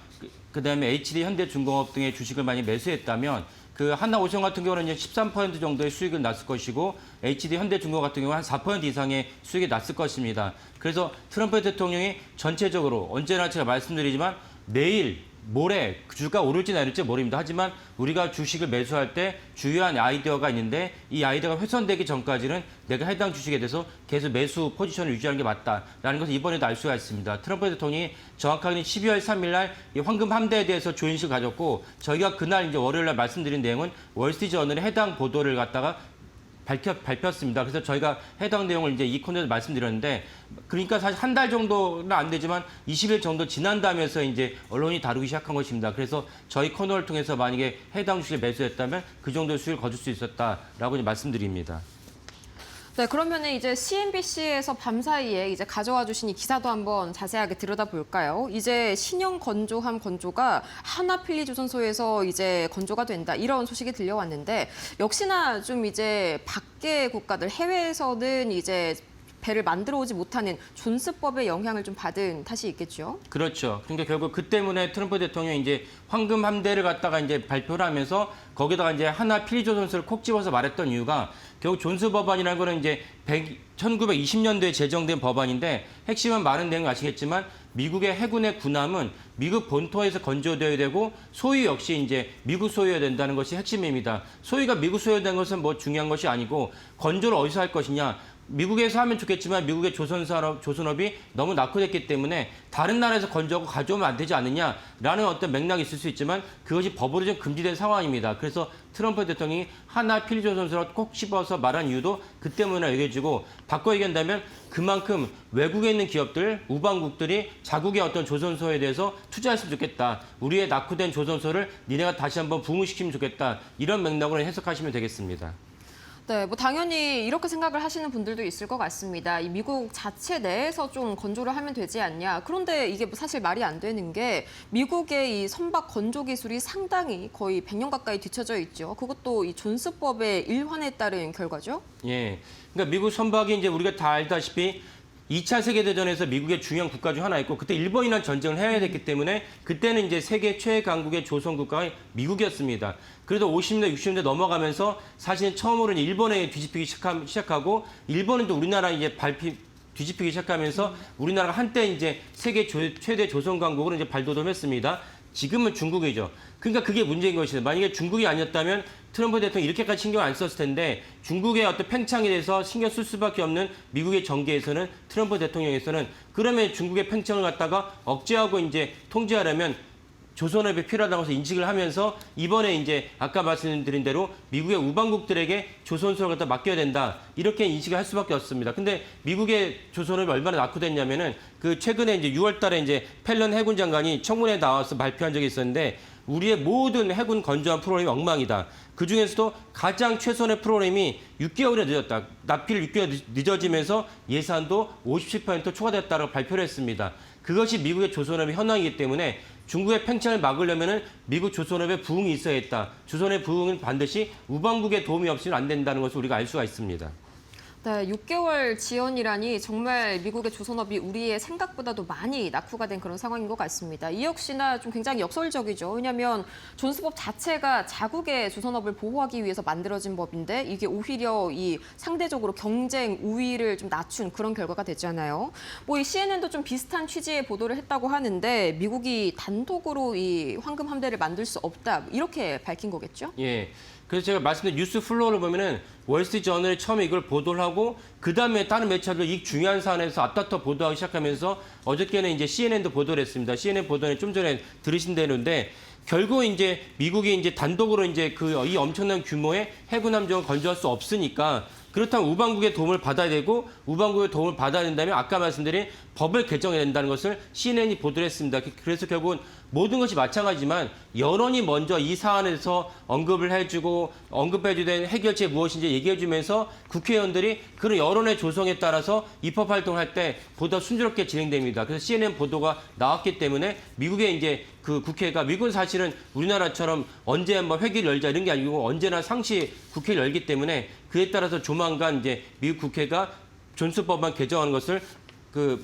그다음에 HD 현대중공업 등의 주식을 많이 매수했다면 그 하나오션 같은 경우는 이제 13% 정도의 수익을 났을 것이고 HD 현대중공업 같은 경우는 한 4% 이상의 수익이 났을 것입니다. 그래서 트럼프 대통령이 전체적으로 언제나 제가 말씀드리지만 내일 모레 주가 오를지 내릴지 모릅니다. 하지만 우리가 주식을 매수할 때 주요한 아이디어가 있는데 이 아이디어가 훼손되기 전까지는 내가 해당 주식에 대해서 계속 매수 포지션을 유지하는 게 맞다라는 것을 이번에도 알 수가 있습니다. 트럼프 대통령이 정확하게 12월 3일 날 이 황금 함대에 대해서 조인식을 가졌고 저희가 그날 이제 월요일 날 말씀드린 내용은 월스트리트저널에 해당 보도를 갖다가 발표했습니다. 그래서 저희가 해당 내용을 이제 이 코너에서 말씀드렸는데, 그러니까 사실 한 달 정도는 안 되지만 20일 정도 지난 다음에서 이제 언론이 다루기 시작한 것입니다. 그래서 저희 코너를 통해서 만약에 해당 주식을 매수했다면 그 정도의 수익을 거둘 수 있었다라고 이제 말씀드립니다. 네, 그러면은 이제 CNBC에서 밤사이에 이제 가져와 주신 이 기사도 한번 자세하게 들여다볼까요? 이제 신형 건조함 건조가 하나필리조선소에서 이제 건조가 된다. 이런 소식이 들려왔는데 역시나 좀 이제 밖의 국가들 해외에서는 이제 배를 만들어 오지 못하는 존스법의 영향을 좀 받은 탓이 있겠죠. 그렇죠. 그러니까 결국 그 때문에 트럼프 대통령이 이제 황금 함대를 갖다가 이제 발표를 하면서 거기다가 이제 하나 필리조선소를 콕 집어서 말했던 이유가 결국 존스 법안이라는 거는 이제 1920년도에 제정된 법안인데 핵심은 많은 내용 아시겠지만 미국의 해군의 군함은 미국 본토에서 건조되어야 되고 소유 역시 이제 미국 소유여야 된다는 것이 핵심입니다. 소유가 미국 소유된 것은 뭐 중요한 것이 아니고 건조를 어디서 할 것이냐. 미국에서 하면 좋겠지만 미국의 조선업이 너무 낙후됐기 때문에 다른 나라에서 건조하고 가져오면 안 되지 않느냐라는 어떤 맥락이 있을 수 있지만 그것이 법으로 좀 금지된 상황입니다. 그래서 트럼프 대통령이 하나 필리조선소를 꼭 씹어서 말한 이유도 그 때문에 여겨지고 바꿔 얘기한다면 그만큼 외국에 있는 기업들, 우방국들이 자국의 어떤 조선소에 대해서 투자했으면 좋겠다. 우리의 낙후된 조선소를 니네가 다시 한번 부흥시키면 좋겠다. 이런 맥락으로 해석하시면 되겠습니다. 네, 뭐 당연히 이렇게 생각을 하시는 분들도 있을 것 같습니다. 이 미국 자체 내에서 좀 건조를 하면 되지 않냐. 그런데 이게 사실 말이 안 되는 게 미국의 이 선박 건조 기술이 상당히 거의 100년 가까이 뒤처져 있죠. 그것도 이 존스법의 일환에 따른 결과죠. 예, 그러니까 미국 선박이 이제 우리가 다 알다시피 2차 세계대전에서 미국의 중요한 국가 중 하나였고 그때 일본이랑 전쟁을 해야 됐기 때문에 그때는 이제 세계 최강국의 조선 국가가 미국이었습니다. 그래도 50년대, 60년대 넘어가면서 사실 처음으로는 일본에 뒤집히기 시작하고 일본은 또 우리나라 이제 뒤집히기 시작하면서 우리나라가 한때 이제 세계 최대 조선 강국으로 이제 발돋움했습니다. 지금은 중국이죠. 그러니까 그게 문제인 것이죠. 만약에 중국이 아니었다면 트럼프 대통령이 이렇게까지 신경 안 썼을 텐데 중국의 어떤 팽창에 대해서 신경 쓸 수밖에 없는 미국의 정계에서는 트럼프 대통령에서는 그러면 중국의 팽창을 갖다가 억제하고 이제 통제하려면 조선업이 필요하다고 해서 인식을 하면서 이번에 이제 아까 말씀드린 대로 미국의 우방국들에게 조선소를 갖다 맡겨야 된다. 이렇게 인식을 할 수밖에 없습니다. 근데 미국의 조선업이 얼마나 낙후됐냐면은 그 최근에 이제 6월 달에 이제 펠런 해군 장관이 청문회에 나와서 발표한 적이 있었는데 우리의 모든 해군 건조한 프로그램이 엉망이다. 그중에서도 가장 최선의 프로그램이 6개월이 늦었다. 납기를 6개월 늦어지면서 예산도 57% 초과됐다고 발표를 했습니다. 그것이 미국의 조선업의 현황이기 때문에 중국의 팽창을 막으려면 미국 조선업의 부흥이 있어야 했다. 조선의 부흥은 반드시 우방국의 도움이 없이는 안 된다는 것을 우리가 알 수가 있습니다. 네, 6개월 지연이라니 정말 미국의 조선업이 우리의 생각보다도 많이 낙후가 된 그런 상황인 것 같습니다. 이 역시나 좀 굉장히 역설적이죠. 왜냐하면 존스법 자체가 자국의 조선업을 보호하기 위해서 만들어진 법인데 이게 오히려 이 상대적으로 경쟁 우위를 좀 낮춘 그런 결과가 됐잖아요. 뭐 이 CNN도 좀 비슷한 취지의 보도를 했다고 하는데 미국이 단독으로 이 황금 함대를 만들 수 없다 이렇게 밝힌 거겠죠? 예. 그래서 제가 말씀드린 뉴스 플로우를 보면은 월스트리트저널이 처음에 이걸 보도를 하고 그 다음에 다른 매체도 이 중요한 사안에서 앞다퉈 보도하기 시작하면서 어저께는 이제 CNN도 보도를 했습니다. CNN 보도는 좀 전에 들으신 대로인데 결국 이제 미국이 이제 단독으로 이제 이 엄청난 규모의 해군 함정을 건조할 수 없으니까 그렇다면 우방국의 도움을 받아야 되고 우방국의 도움을 받아야 된다면 아까 말씀드린 법을 개정해야 된다는 것을 CNN이 보도를 했습니다. 그래서 결국은 모든 것이 마찬가지지만 여론이 먼저 이 사안에서 언급을 해주고 언급해주된 해결책 무엇인지 얘기해주면서 국회의원들이 그런 여론의 조성에 따라서 입법 활동할 때 보다 순조롭게 진행됩니다. 그래서 CNN 보도가 나왔기 때문에 미국의 이제 그 국회가 미국은 사실은 우리나라처럼 언제 한번 회기를 열자 이런 게 아니고 언제나 상시 국회를 열기 때문에 그에 따라서 조만간 이제 미국 국회가 존스법안 개정하는 것을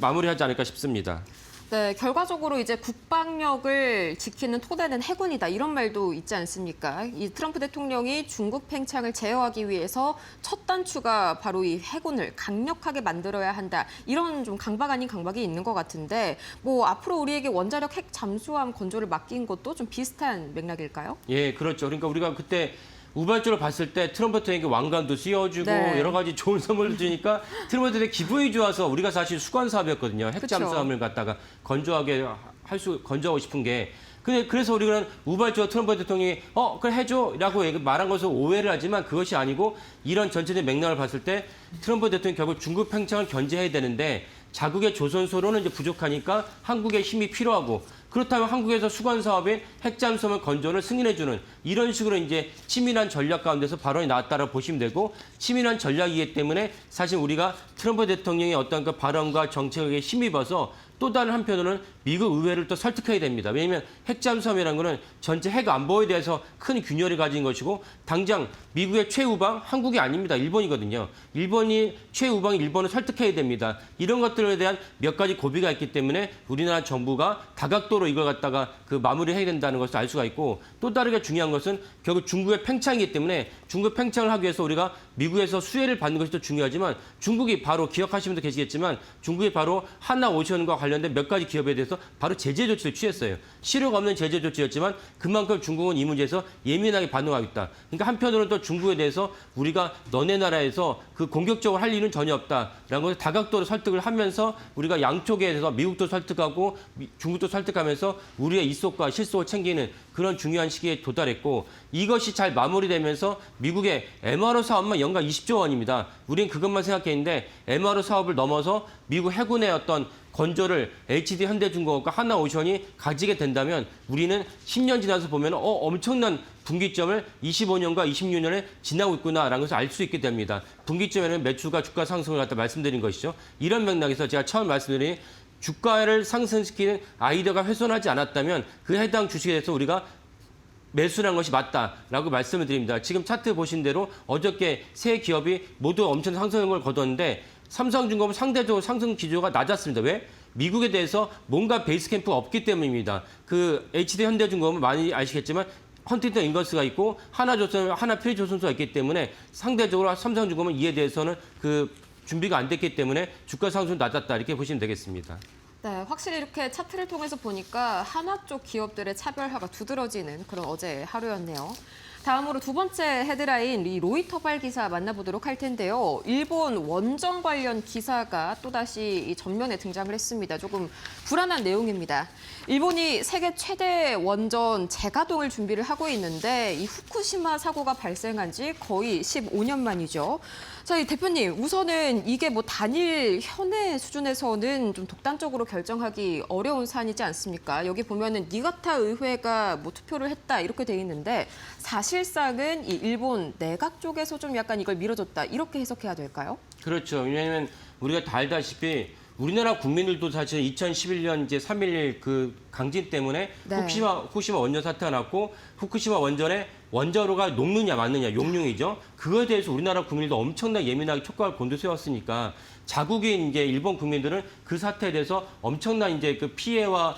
마무리하지 않을까 싶습니다. 네, 결과적으로 이제 국방력을 지키는 토대는 해군이다 이런 말도 있지 않습니까? 이 트럼프 대통령이 중국 팽창을 제어하기 위해서 첫 단추가 바로 이 해군을 강력하게 만들어야 한다 이런 좀 강박 아닌 강박이 있는 것 같은데 뭐 앞으로 우리에게 원자력 핵 잠수함 건조를 맡긴 것도 좀 비슷한 맥락일까요? 예, 그렇죠. 그러니까 우리가 그때 우발적으로 봤을 때 트럼프 대통령에게 왕관도 씌워주고 네. 여러 가지 좋은 선물도 주니까 트럼프 대통령이 기분이 좋아서 우리가 사실 수관 사업이었거든요. 핵잠수함을 갖다가 건조하고 싶은 게. 그래서 우리는 우발적으로 트럼프 대통령이 그래 해줘라고 말한 것을 오해를 하지만 그것이 아니고 이런 전체적인 맥락을 봤을 때 트럼프 대통령이 결국 중국 팽창을 견제해야 되는데 자국의 조선소로는 이제 부족하니까 한국의 힘이 필요하고 그렇다면 한국에서 수관 사업인 핵잠수함 건조를 승인해주는 이런 식으로 이제 치밀한 전략 가운데서 발언이 나왔다고 보시면 되고 치밀한 전략이기 때문에 사실 우리가 트럼프 대통령의 어떤 그 발언과 정책에 힘입어서 또 다른 한편으로는 미국 의회를 또 설득해야 됩니다. 왜냐하면 핵잠수함이라는 것은 전체 핵 안보에 대해서 큰 균열을 가진 것이고 당장 미국의 최우방 한국이 아닙니다. 일본이거든요. 일본이 최우방이 일본을 설득해야 됩니다. 이런 것들에 대한 몇 가지 고비가 있기 때문에 우리나라 정부가 다각도로 이걸 갖다가 마무리해야 된다는 것을 알 수가 있고 또 다르게 중요한 것은 결국 중국의 팽창이기 때문에 중국 팽창을 하기 위해서 우리가 미국에서 수혜를 받는 것이 더 중요하지만 중국이 바로 기억하시는 분도 계시겠지만 중국이 바로 하나오션과 관련된 몇 가지 기업에 대해서 바로 제재 조치를 취했어요. 실효가 없는 제재 조치였지만 그만큼 중국은 이 문제에서 예민하게 반응하고 있다. 그러니까 한편으로는 또 중국에 대해서 우리가 너네 나라에서 공격적으로 할 일은 전혀 없다라는 것을 다각도로 설득을 하면서 우리가 양쪽에 대해서 미국도 설득하고 중국도 설득하면서 우리의 이속과 실속을 챙기는 그런 중요한 시기에 도달했고 이것이 잘 마무리되면서 미국의 MRO 사업만 연간 20조 원입니다. 우리는 그것만 생각했는데 MRO 사업을 넘어서 미국 해군의 어떤 건조를 HD 현대중공업과 하나오션이 가지게 된다면 우리는 10년 지나서 보면 엄청난 분기점을 25년과 26년에 지나고 있구나라는 것을 알 수 있게 됩니다. 분기점에는 매출과 주가 상승을 갖다 말씀드린 것이죠. 이런 맥락에서 제가 처음 말씀드린 주가를 상승시키는 아이디어가 훼손하지 않았다면 그 해당 주식에 대해서 우리가 매수한 것이 맞다라고 말씀을 드립니다. 지금 차트 보신 대로 어저께 세 기업이 모두 엄청난 상승을 거뒀는데 삼성중공업은 상대적으로 상승 기조가 낮았습니다. 왜? 미국에 대해서 뭔가 베이스 캠프가 없기 때문입니다. HD 현대중공업은 많이 아시겠지만 헌팅턴 인거스가 있고 하나필조선소가 있기 때문에 상대적으로 삼성중공업은 이에 대해서는 준비가 안 됐기 때문에 주가 상승은 낮았다 이렇게 보시면 되겠습니다. 네, 확실히 이렇게 차트를 통해서 보니까 하나 쪽 기업들의 차별화가 두드러지는 그런 어제 하루였네요. 다음으로 두 번째 헤드라인 이 로이터발 기사 만나보도록 할 텐데요. 일본 원전 관련 기사가 또다시 이 전면에 등장을 했습니다. 조금 불안한 내용입니다. 일본이 세계 최대 원전 재가동을 준비를 하고 있는데 이 후쿠시마 사고가 발생한 지 거의 15년 만이죠. 자, 이 대표님, 우선은 이게 뭐 단일 현해 수준에서는 좀 독단적으로 결정하기 어려운 사안이지 않습니까? 여기 보면은 니가타 의회가 뭐 투표를 했다 이렇게 돼 있는데 사실상은 이 일본 내각 쪽에서 좀 약간 이걸 밀어줬다 이렇게 해석해야 될까요? 그렇죠. 왜냐하면 우리가 다 알다시피 우리나라 국민들도 사실 2011년 이제 3.11 강진 때문에 네. 후쿠시마 원전 사태가 났고 후쿠시마 원전에 원자로가 녹느냐 맞느냐 용융이죠. 그거에 대해서 우리나라 국민들도 엄청나게 예민하게 촉각을 곤두세웠으니까 자국인 이제 일본 국민들은 그 사태에 대해서 엄청난 이제 피해와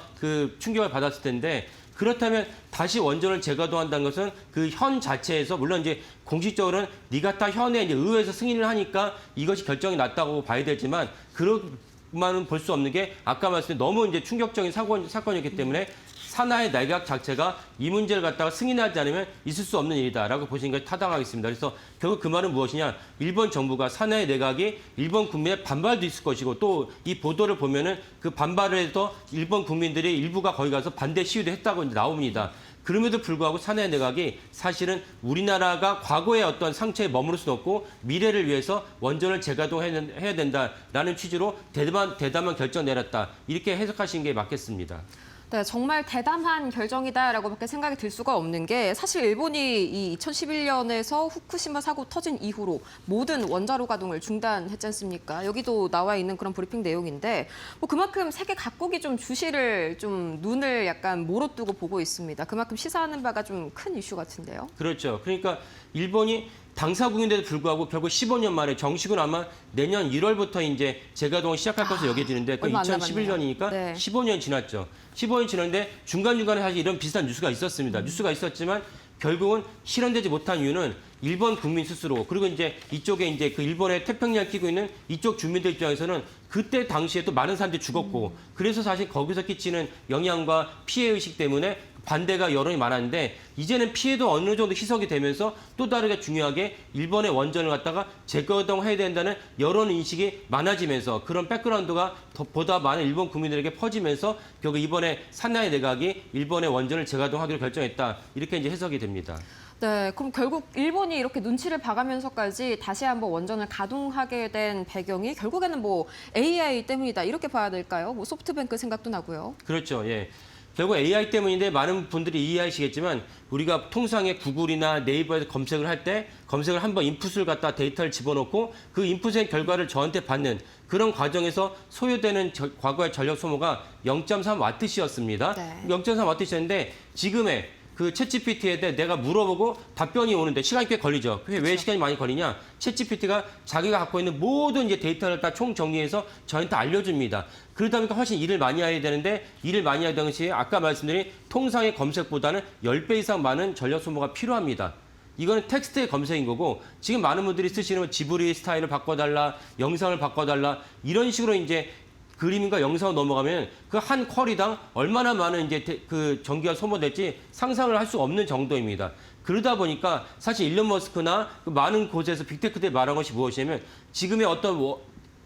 충격을 받았을 텐데 그렇다면 다시 원전을 재가동한다는 것은 그 현 자체에서 물론 이제 공식적으로는 니가타 현에 이제 의회에서 승인을 하니까 이것이 결정이 났다고 봐야 되지만 그것만은 볼 수 없는 게 아까 말씀드린 너무 이제 충격적인 사건이었기 때문에 산하의 내각 자체가 이 문제를 갖다가 승인하지 않으면 있을 수 없는 일이다라고 보시는 것이 타당하겠습니다. 그래서 결국 그 말은 무엇이냐? 일본 정부가 산하의 내각이 일본 국민의 반발도 있을 것이고 또 이 보도를 보면은 그 반발을 해서 일본 국민들이 일부가 거기 가서 반대 시위도 했다고 이제 나옵니다. 그럼에도 불구하고 사나이 내각이 사실은 우리나라가 과거의 어떤 상처에 머무를 수는 없고 미래를 위해서 원전을 재가동해야 된다라는 취지로 대담한 결정 내렸다. 이렇게 해석하시는 게 맞겠습니다. 네, 정말 대담한 결정이다라고밖에 생각이 들 수가 없는 게 사실 일본이 이 2011년에서 후쿠시마 사고 터진 이후로 모든 원자로 가동을 중단했지 않습니까? 여기도 나와 있는 그런 브리핑 내용인데 뭐 그만큼 세계 각국이 좀 주시를 좀 눈을 약간 몰아두고 보고 있습니다. 그만큼 시사하는 바가 좀 큰 이슈 같은데요. 그렇죠. 그러니까 일본이 당사국인데도 불구하고 결국 15년 만에 정식은 아마 내년 1월부터 이제 재가동을 시작할 것으로 여겨지는데 그 얼마 안 2011년이니까 네. 15년 지났죠. 15년 지났는데 중간중간에 사실 이런 비슷한 뉴스가 있었습니다. 뉴스가 있었지만 결국은 실현되지 못한 이유는 일본 국민 스스로 그리고 이제 이쪽에 이제 그 일본의 태평양 끼고 있는 이쪽 주민들 입장에서는 그때 당시에 또 많은 사람들이 죽었고 그래서 사실 거기서 끼치는 영향과 피해 의식 때문에 반대가 여론이 많았는데 이제는 피해도 어느 정도 희석이 되면서 또 다르게 중요하게 일본의 원전을 갖다가 재가동해야 된다는 여론 인식이 많아지면서 그런 백그라운드가 보다 많은 일본 국민들에게 퍼지면서 결국 이번에 사나이 내각이 일본의 원전을 재가동하기로 결정했다. 이렇게 이제 해석이 됩니다. 네, 그럼 결국 일본이 이렇게 눈치를 봐가면서까지 다시 한번 원전을 가동하게 된 배경이 결국에는 뭐 AI 때문이다 이렇게 봐야 될까요? 뭐 소프트뱅크 생각도 나고요. 그렇죠. 예. 결국 AI 때문인데 많은 분들이 이해하시겠지만 우리가 통상의 구글이나 네이버에서 검색을 할 때 검색을 한번 인풋을 갖다 데이터를 집어넣고 그 인풋의 결과를 저한테 받는 그런 과정에서 소요되는 과거의 전력 소모가 0.3W였습니다. 네. 0.3W였는데 지금의 그 챗GPT에 대해 내가 물어보고 답변이 오는데 시간이 꽤 걸리죠. 왜 그렇죠. 시간이 많이 걸리냐? 챗GPT가 자기가 갖고 있는 모든 이제 데이터를 다 총정리해서 저한테 알려줍니다. 그러다 보니까 훨씬 일을 많이 해야 되는데 일을 많이 하던 당시에 아까 말씀드린 통상의 검색보다는 10배 이상 많은 전력 소모가 필요합니다. 이거는 텍스트의 검색인 거고 지금 많은 분들이 쓰시는 지브리 스타일을 바꿔달라, 영상을 바꿔달라 이런 식으로 이제 그림과 영상으로 넘어가면 그 한 쿼리당 얼마나 많은 이제 그 전기가 소모될지 상상을 할 수 없는 정도입니다. 그러다 보니까 사실 일론 머스크나 그 많은 곳에서 빅테크들이 말한 것이 무엇이냐면 지금의 어떤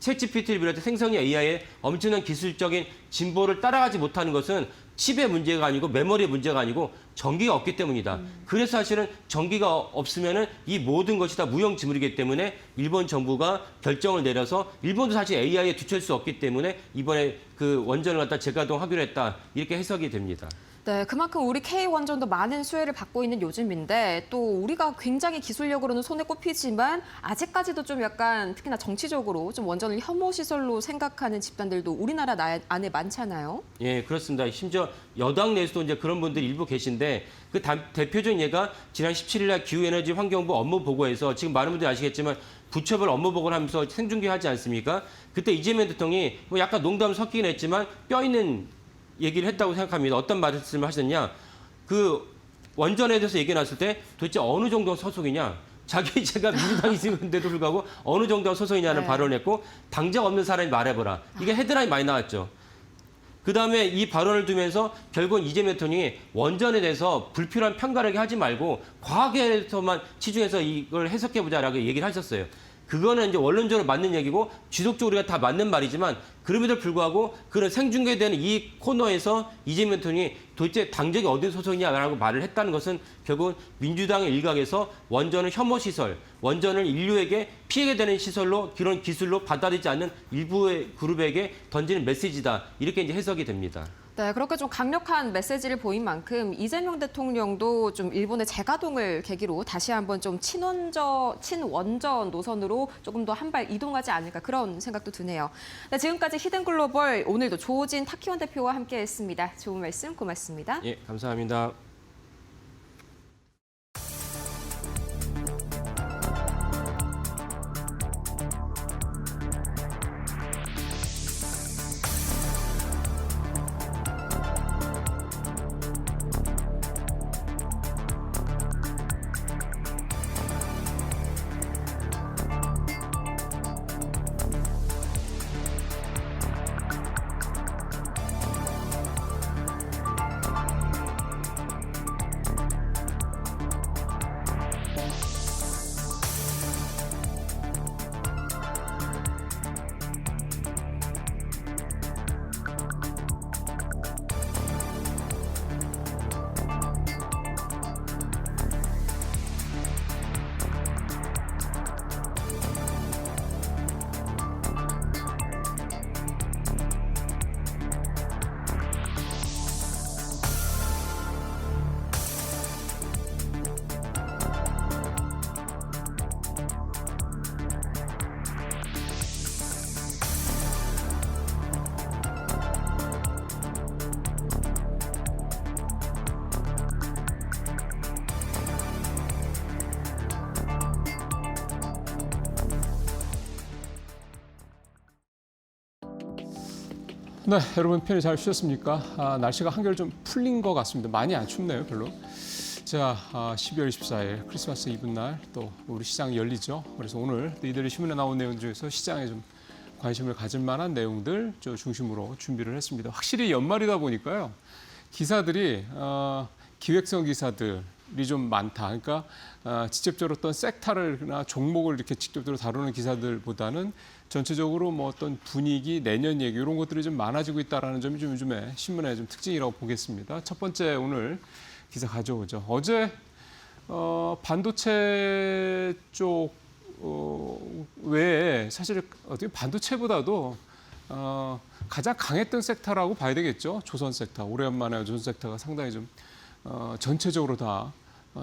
챗GPT를 비롯해 생성형 AI의 엄청난 기술적인 진보를 따라가지 못하는 것은 칩의 문제가 아니고 메모리의 문제가 아니고 전기가 없기 때문이다. 그래서 사실은 전기가 없으면은 이 모든 것이 다 무용지물이기 때문에 일본 정부가 결정을 내려서 일본도 사실 AI에 뒤처질 수 없기 때문에 이번에 그 원전을 갖다 재가동하기로 했다. 이렇게 해석이 됩니다. 네, 그만큼 우리 K원전도 많은 수혜를 받고 있는 요즘인데 또 우리가 굉장히 기술력으로는 손에 꼽히지만 아직까지도 좀 약간 특히나 정치적으로 좀 원전을 혐오 시설로 생각하는 집단들도 우리나라 안에 많잖아요. 예, 그렇습니다. 심지어 여당 내에서도 이제 그런 분들이 일부 계신데 그 대표적인 예가 지난 17일 날 기후에너지 환경부 업무 보고에서 지금 많은 분들이 아시겠지만 부처별 업무 보고를 하면서 생중계하지 않습니까? 그때 이재명 대통령이 뭐 약간 농담 섞이긴 했지만 뼈 있는 얘기를 했다고 생각합니다. 어떤 말씀을 하셨냐? 그 원전에 대해서 얘기 나왔을 때 도대체 어느 정도 소속이냐? 제가 민주당이 있는데도 불구하고 어느 정도 소속이냐는 네. 발언을 했고 당장 없는 사람이 말해보라. 이게 헤드라인 많이 나왔죠. 그다음에 이 발언을 두면서 결국은 이재명 대통령이 원전에 대해서 불필요한 편가르기 하지 말고 과학에서만 치중해서 이걸 해석해보자라고 얘기를 하셨어요. 그거는 이제 원론적으로 맞는 얘기고 지속적으로 우리가 다 맞는 말이지만 그럼에도 불구하고 그런 생중계되는 이 코너에서 이재명 대통령이 도대체 당적이 어디 소속이냐라고 말을 했다는 것은 결국은 민주당의 일각에서 원전은 혐오시설, 원전을 인류에게 피해가 되는 시설로 그런 기술로 받아들이지 않는 일부의 그룹에게 던지는 메시지다. 이렇게 이제 해석이 됩니다. 네, 그렇게 좀 강력한 메시지를 보인 만큼 이재명 대통령도 좀 일본의 재가동을 계기로 다시 한번 좀 친원전 노선으로 조금 더 한 발 이동하지 않을까 그런 생각도 드네요. 네, 지금까지 히든글로벌 오늘도 조진 타키원 대표와 함께했습니다. 좋은 말씀 고맙습니다. 예, 감사합니다. 네, 여러분 편히 잘 쉬셨습니까? 날씨가 한결 좀 풀린 것 같습니다. 많이 안 춥네요, 별로. 자, 12월 24일 크리스마스 이브 날 또 우리 시장이 열리죠. 그래서 오늘 이들이 신문에 나온 내용 중에서 시장에 좀 관심을 가질 만한 내용들 중심으로 준비를 했습니다. 확실히 연말이다 보니까요. 기사들이 기획성 기사들이 좀 많다. 그러니까 직접적으로 어떤 섹터나 종목을 이렇게 직접적으로 다루는 기사들보다는 전체적으로 뭐 어떤 분위기, 내년 얘기 이런 것들이 좀 많아지고 있다는 점이 좀 요즘에 신문의 좀 특징이라고 보겠습니다. 첫 번째 오늘 기사 가져오죠. 어제 반도체 쪽 외에 사실 어떻게 반도체보다도 가장 강했던 섹터라고 봐야 되겠죠. 조선 섹터. 오래간만에 조선 섹터가 상당히 좀 전체적으로 다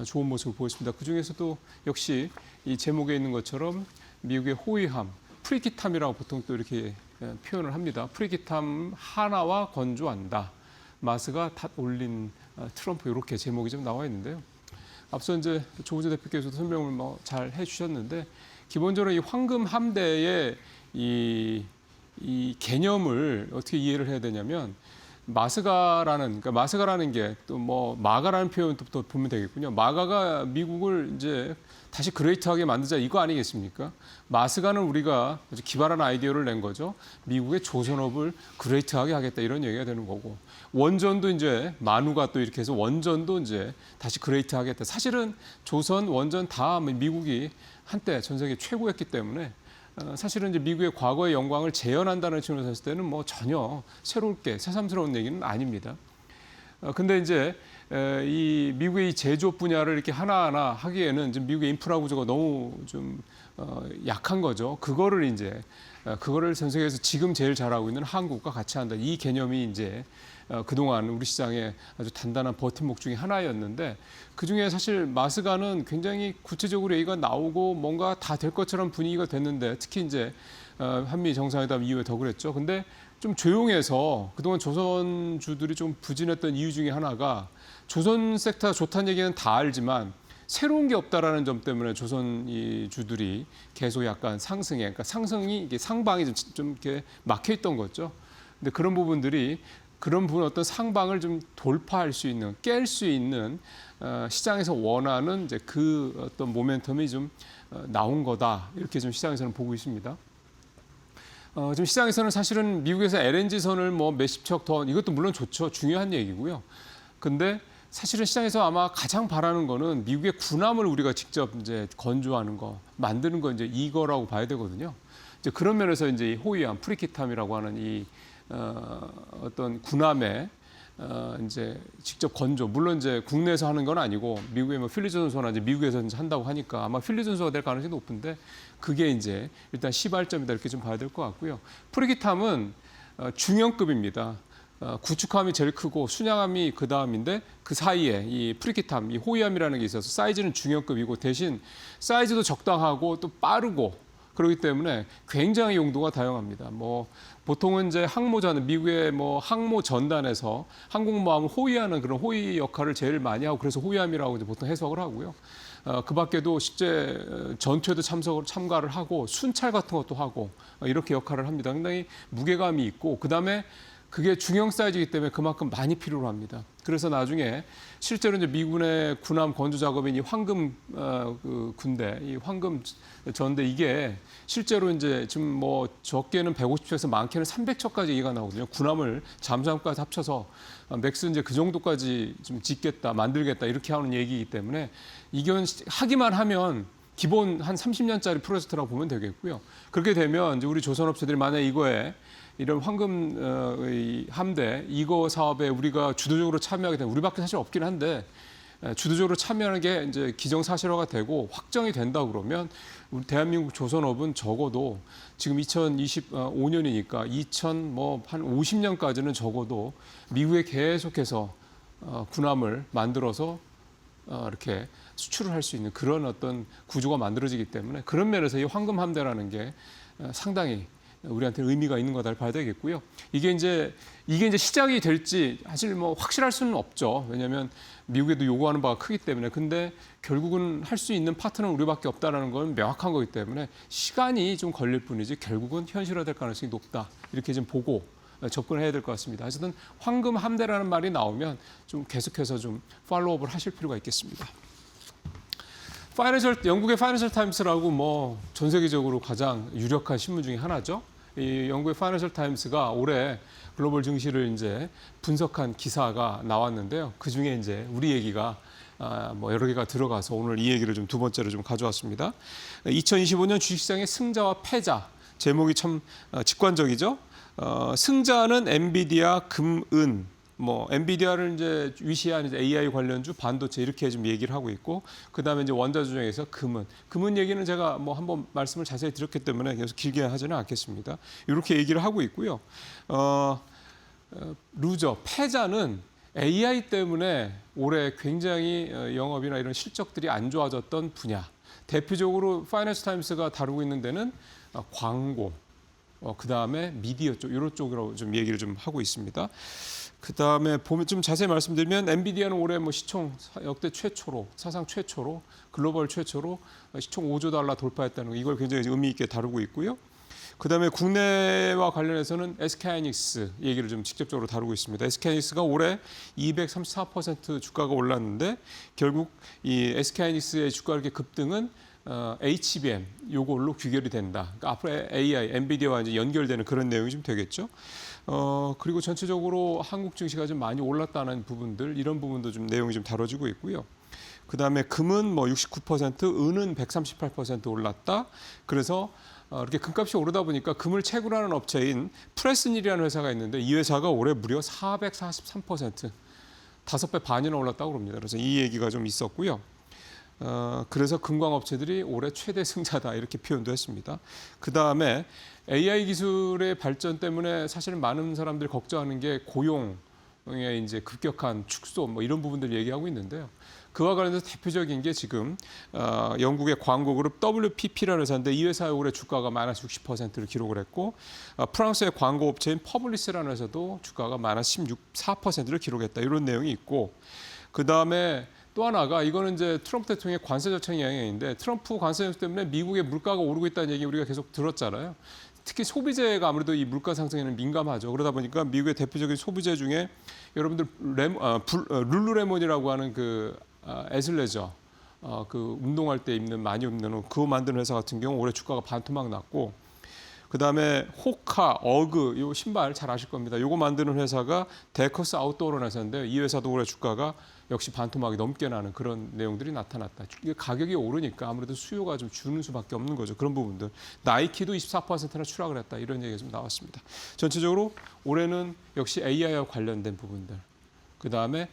좋은 모습을 보였습니다. 그중에서도 역시 이 제목에 있는 것처럼 미국의 호위함, 프리기탐이라고 보통 또 이렇게 표현을 합니다. 프리기탐 하나와 건조한다. 마스가 탓 올린 트럼프 이렇게 제목이 좀 나와 있는데요. 앞서 이제 조우재 대표께서도 설명을 잘 해주셨는데 기본적으로 이 황금 함대의 이 개념을 어떻게 이해를 해야 되냐면 마스가라는 게 또 뭐 마가라는 표현부터 보면 되겠군요. 마가가 미국을 이제 다시 그레이트하게 만들자 이거 아니겠습니까? 마스가는 우리가 아주 기발한 아이디어를 낸 거죠. 미국의 조선업을 그레이트하게 하겠다 이런 얘기가 되는 거고 원전도 이제 만우가 또 이렇게 해서 원전도 이제 다시 그레이트하겠다. 사실은 조선 원전 다 미국이 한때 전 세계 최고였기 때문에 사실은 이제 미국의 과거의 영광을 재현한다는 측면에서 봤을 때는 뭐 전혀 새롭게 새삼스러운 얘기는 아닙니다. 근데 이제 이 미국의 이 제조업 분야를 이렇게 하나하나 하기에는 지금 미국의 인프라 구조가 너무 좀 약한 거죠. 그거를 전 세계에서 지금 제일 잘하고 있는 한국과 같이 한다. 이 개념이 이제 그동안 우리 시장의 아주 단단한 버팀목 중에 하나였는데 그중에 사실 마스가는 굉장히 구체적으로 얘기가 나오고 뭔가 다 될 것처럼 분위기가 됐는데 특히 이제 한미 정상회담 이후에 더 그랬죠. 근데 좀 조용해서 그동안 조선주들이 좀 부진했던 이유 중에 하나가 조선 섹터가 좋다는 얘기는 다 알지만 새로운 게 없다라는 점 때문에 조선 이 주들이 계속 약간 상승해, 그러니까 상승이 이게 상방이 좀 이렇게 막혀 있던 거죠. 근데 그런 부분들이 그런 부분 어떤 상방을 좀 돌파할 수 있는, 깰 수 있는 시장에서 원하는 이제 그 어떤 모멘텀이 좀 나온 거다 이렇게 좀 시장에서는 보고 있습니다. 지금 시장에서는 사실은 미국에서 LNG선을 뭐 몇십 척 더 이것도 물론 좋죠, 중요한 얘기고요. 근데 사실은 시장에서 아마 가장 바라는 거는 미국의 군함을 우리가 직접 이제 건조하는 거, 만드는 거 이제 이거라고 봐야 되거든요. 이제 그런 면에서 이제 이 호위함, 프리기탐이라고 하는 이 어떤 군함의 이제 직접 건조, 물론 이제 국내에서 하는 건 아니고 미국의 뭐 필리존소나 이제 미국에서 이제 한다고 하니까 아마 필리존소가 될 가능성이 높은데 그게 이제 일단 시발점이다 이렇게 좀 봐야 될 것 같고요. 프리기탐은 중형급입니다. 구축함이 제일 크고 순양함이 그 다음인데 그 사이에 이 프리기탐, 이 호위함이라는 게 있어서 사이즈는 중형급이고 대신 사이즈도 적당하고 또 빠르고 그렇기 때문에 굉장히 용도가 다양합니다. 뭐 보통은 이제 항모자는 미국의 뭐 항모 전단에서 항공모함을 호위하는 그런 호위 역할을 제일 많이 하고 그래서 호위함이라고 이제 보통 해석을 하고요. 그 밖에도 실제 전투에도 참가를 하고 순찰 같은 것도 하고 이렇게 역할을 합니다. 상당히 무게감이 있고 그다음에 그게 중형 사이즈이기 때문에 그만큼 많이 필요로 합니다. 그래서 나중에 실제로 이제 미군의 군함 건조 작업인 이 황금 그 군대, 이 황금 전대 이게 실제로 이제 지금 뭐 적게는 150척에서 많게는 300척까지 얘기가 나오거든요. 군함을 잠수함까지 합쳐서 맥스 이제 그 정도까지 좀 짓겠다, 만들겠다 이렇게 하는 얘기이기 때문에 이건 하기만 하면 기본 한 30년짜리 프로젝트라고 보면 되겠고요. 그렇게 되면 이제 우리 조선업체들이 만약 이거에 이런 황금 함대 이거 사업에 우리가 주도적으로 참여하게 되면 우리밖에 사실 없긴 한데 주도적으로 참여하는 게 이제 기정사실화가 되고 확정이 된다 그러면 우리 대한민국 조선업은 적어도 지금 2025년이니까 2000한 50년까지는 적어도 미국에 계속해서 군함을 만들어서 이렇게 수출을 할 수 있는 그런 어떤 구조가 만들어지기 때문에 그런 면에서 이 황금 함대라는 게 상당히 우리한테 의미가 있는 거다 봐야 되겠고요. 이게 이제 시작이 될지 사실 뭐 확실할 수는 없죠. 왜냐하면 미국에도 요구하는 바가 크기 때문에. 근데 결국은 할 수 있는 파트너는 우리밖에 없다라는 건 명확한 거기 때문에 시간이 좀 걸릴 뿐이지 결국은 현실화될 가능성이 높다. 이렇게 좀 보고 접근해야 될 것 같습니다. 어쨌든 황금 함대라는 말이 나오면 좀 계속해서 좀 팔로우업을 하실 필요가 있겠습니다. 영국의 파이낸셜 타임스라고 뭐 전 세계적으로 가장 유력한 신문 중에 하나죠. 이 영국의 파이낸셜 타임스가 올해 글로벌 증시를 이제 분석한 기사가 나왔는데요. 그 중에 이제 우리 얘기가 뭐 여러 개가 들어가서 오늘 이 얘기를 좀 두 번째로 좀 가져왔습니다. 2025년 주식시장의 승자와 패자 제목이 참 직관적이죠. 승자는 엔비디아, 금은, 뭐 엔비디아를 이제 위시한 이제 AI 관련주, 반도체 이렇게 좀 얘기를 하고 있고, 그 다음에 이제 원자주 중에서 금은 얘기는 제가 뭐 한번 말씀을 자세히 드렸기 때문에 계속 길게 하지는 않겠습니다. 이렇게 얘기를 하고 있고요. 루저, 패자는 AI 때문에 올해 굉장히 영업이나 이런 실적들이 안 좋아졌던 분야. 대표적으로 파이낸셜 타임스가 다루고 있는 데는 광고, 그 다음에 미디어 쪽, 이런 쪽으로 좀 얘기를 좀 하고 있습니다. 그 다음에 보면 좀 자세히 말씀드리면 엔비디아는 올해 뭐 시총 역대 최초로, 사상 최초로, 글로벌 최초로 시총 5조 달러 돌파했다는 거, 이걸 굉장히 의미 있게 다루고 있고요. 그 다음에 국내와 관련해서는 SK하이닉스 얘기를 좀 직접적으로 다루고 있습니다. SK하이닉스가 올해 234% 주가가 올랐는데 결국 이 SK하이닉스의 주가 이렇게 급등은 HBM 요걸로 귀결이 된다. 그러니까 앞으로 AI, 엔비디아와 이제 연결되는 그런 내용이 좀 되겠죠. 그리고 전체적으로 한국 증시가 좀 많이 올랐다는 부분들, 이런 부분도 좀 내용이 좀 다뤄지고 있고요. 그 다음에 금은 뭐 69%, 은은 138% 올랐다. 그래서 이렇게 금값이 오르다 보니까 금을 채굴하는 업체인 프레스닐이라는 회사가 있는데 이 회사가 올해 무려 443%, 5배 반이나 올랐다고 합니다. 그래서 이 얘기가 좀 있었고요. 그래서 금광업체들이 올해 최대 승자다 이렇게 표현도 했습니다. 그 다음에 AI 기술의 발전 때문에 사실은 많은 사람들이 걱정하는 게 고용의 이제 급격한 축소 뭐 이런 부분들 얘기하고 있는데요. 그와 관련해서 대표적인 게 지금 영국의 광고 그룹 WPP라는 회사인데 이 회사의 올해 주가가 마이너스 60%를 기록을 했고 프랑스의 광고 업체인 퍼블리스라는 회사도 주가가 마이너스 14%를 기록했다. 이런 내용이 있고 그 다음에 또 하나가 이거는 이제 트럼프 대통령의 관세 정책 영향인데 트럼프 관세 정책 때문에 미국의 물가가 오르고 있다는 얘기 우리가 계속 들었잖아요. 특히 소비재가 아무래도 이 물가 상승에는 민감하죠. 그러다 보니까 미국의 대표적인 소비재 중에 여러분들 룰루레몬이라고 하는 그 애슬레저 그 운동할 때 입는 많이 입는 옷 그거 만드는 회사 같은 경우 올해 주가가 반토막 났고 그 다음에 호카, 어그 이 신발 잘 아실 겁니다. 이거 만드는 회사가 데커스 아웃도어라는 회사인데 이 회사도 올해 주가가 역시 반토막이 넘게 나는 그런 내용들이 나타났다. 이게 가격이 오르니까 아무래도 수요가 좀 주는 수밖에 없는 거죠. 그런 부분들. 나이키도 24%나 추락을 했다. 이런 얘기가 좀 나왔습니다. 전체적으로 올해는 역시 AI와 관련된 부분들. 그 다음에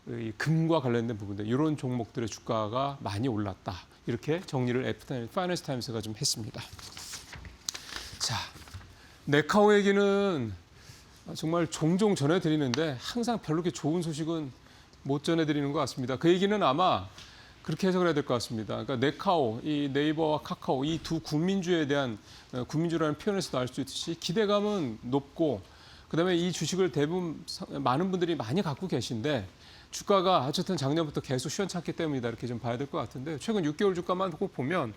이 금과 관련된 부분들. 이런 종목들의 주가가 많이 올랐다. 이렇게 정리를 파이낸셜 타임스가 좀 했습니다. 자, 네카오 얘기는 정말 종종 전해드리는데 항상 별로 그렇게 좋은 소식은 못 전해드리는 것 같습니다. 그 얘기는 아마 그렇게 해석을 해야 될 것 같습니다. 그러니까 네카오, 이 네이버와 카카오 이 두 국민주에 대한 국민주라는 표현에서도 알 수 있듯이 기대감은 높고 그다음에 이 주식을 대부분 많은 분들이 많이 갖고 계신데 주가가 어쨌든 작년부터 계속 시원찮기 때문이다 이렇게 좀 봐야 될 것 같은데 최근 6개월 주가만 꼭 보면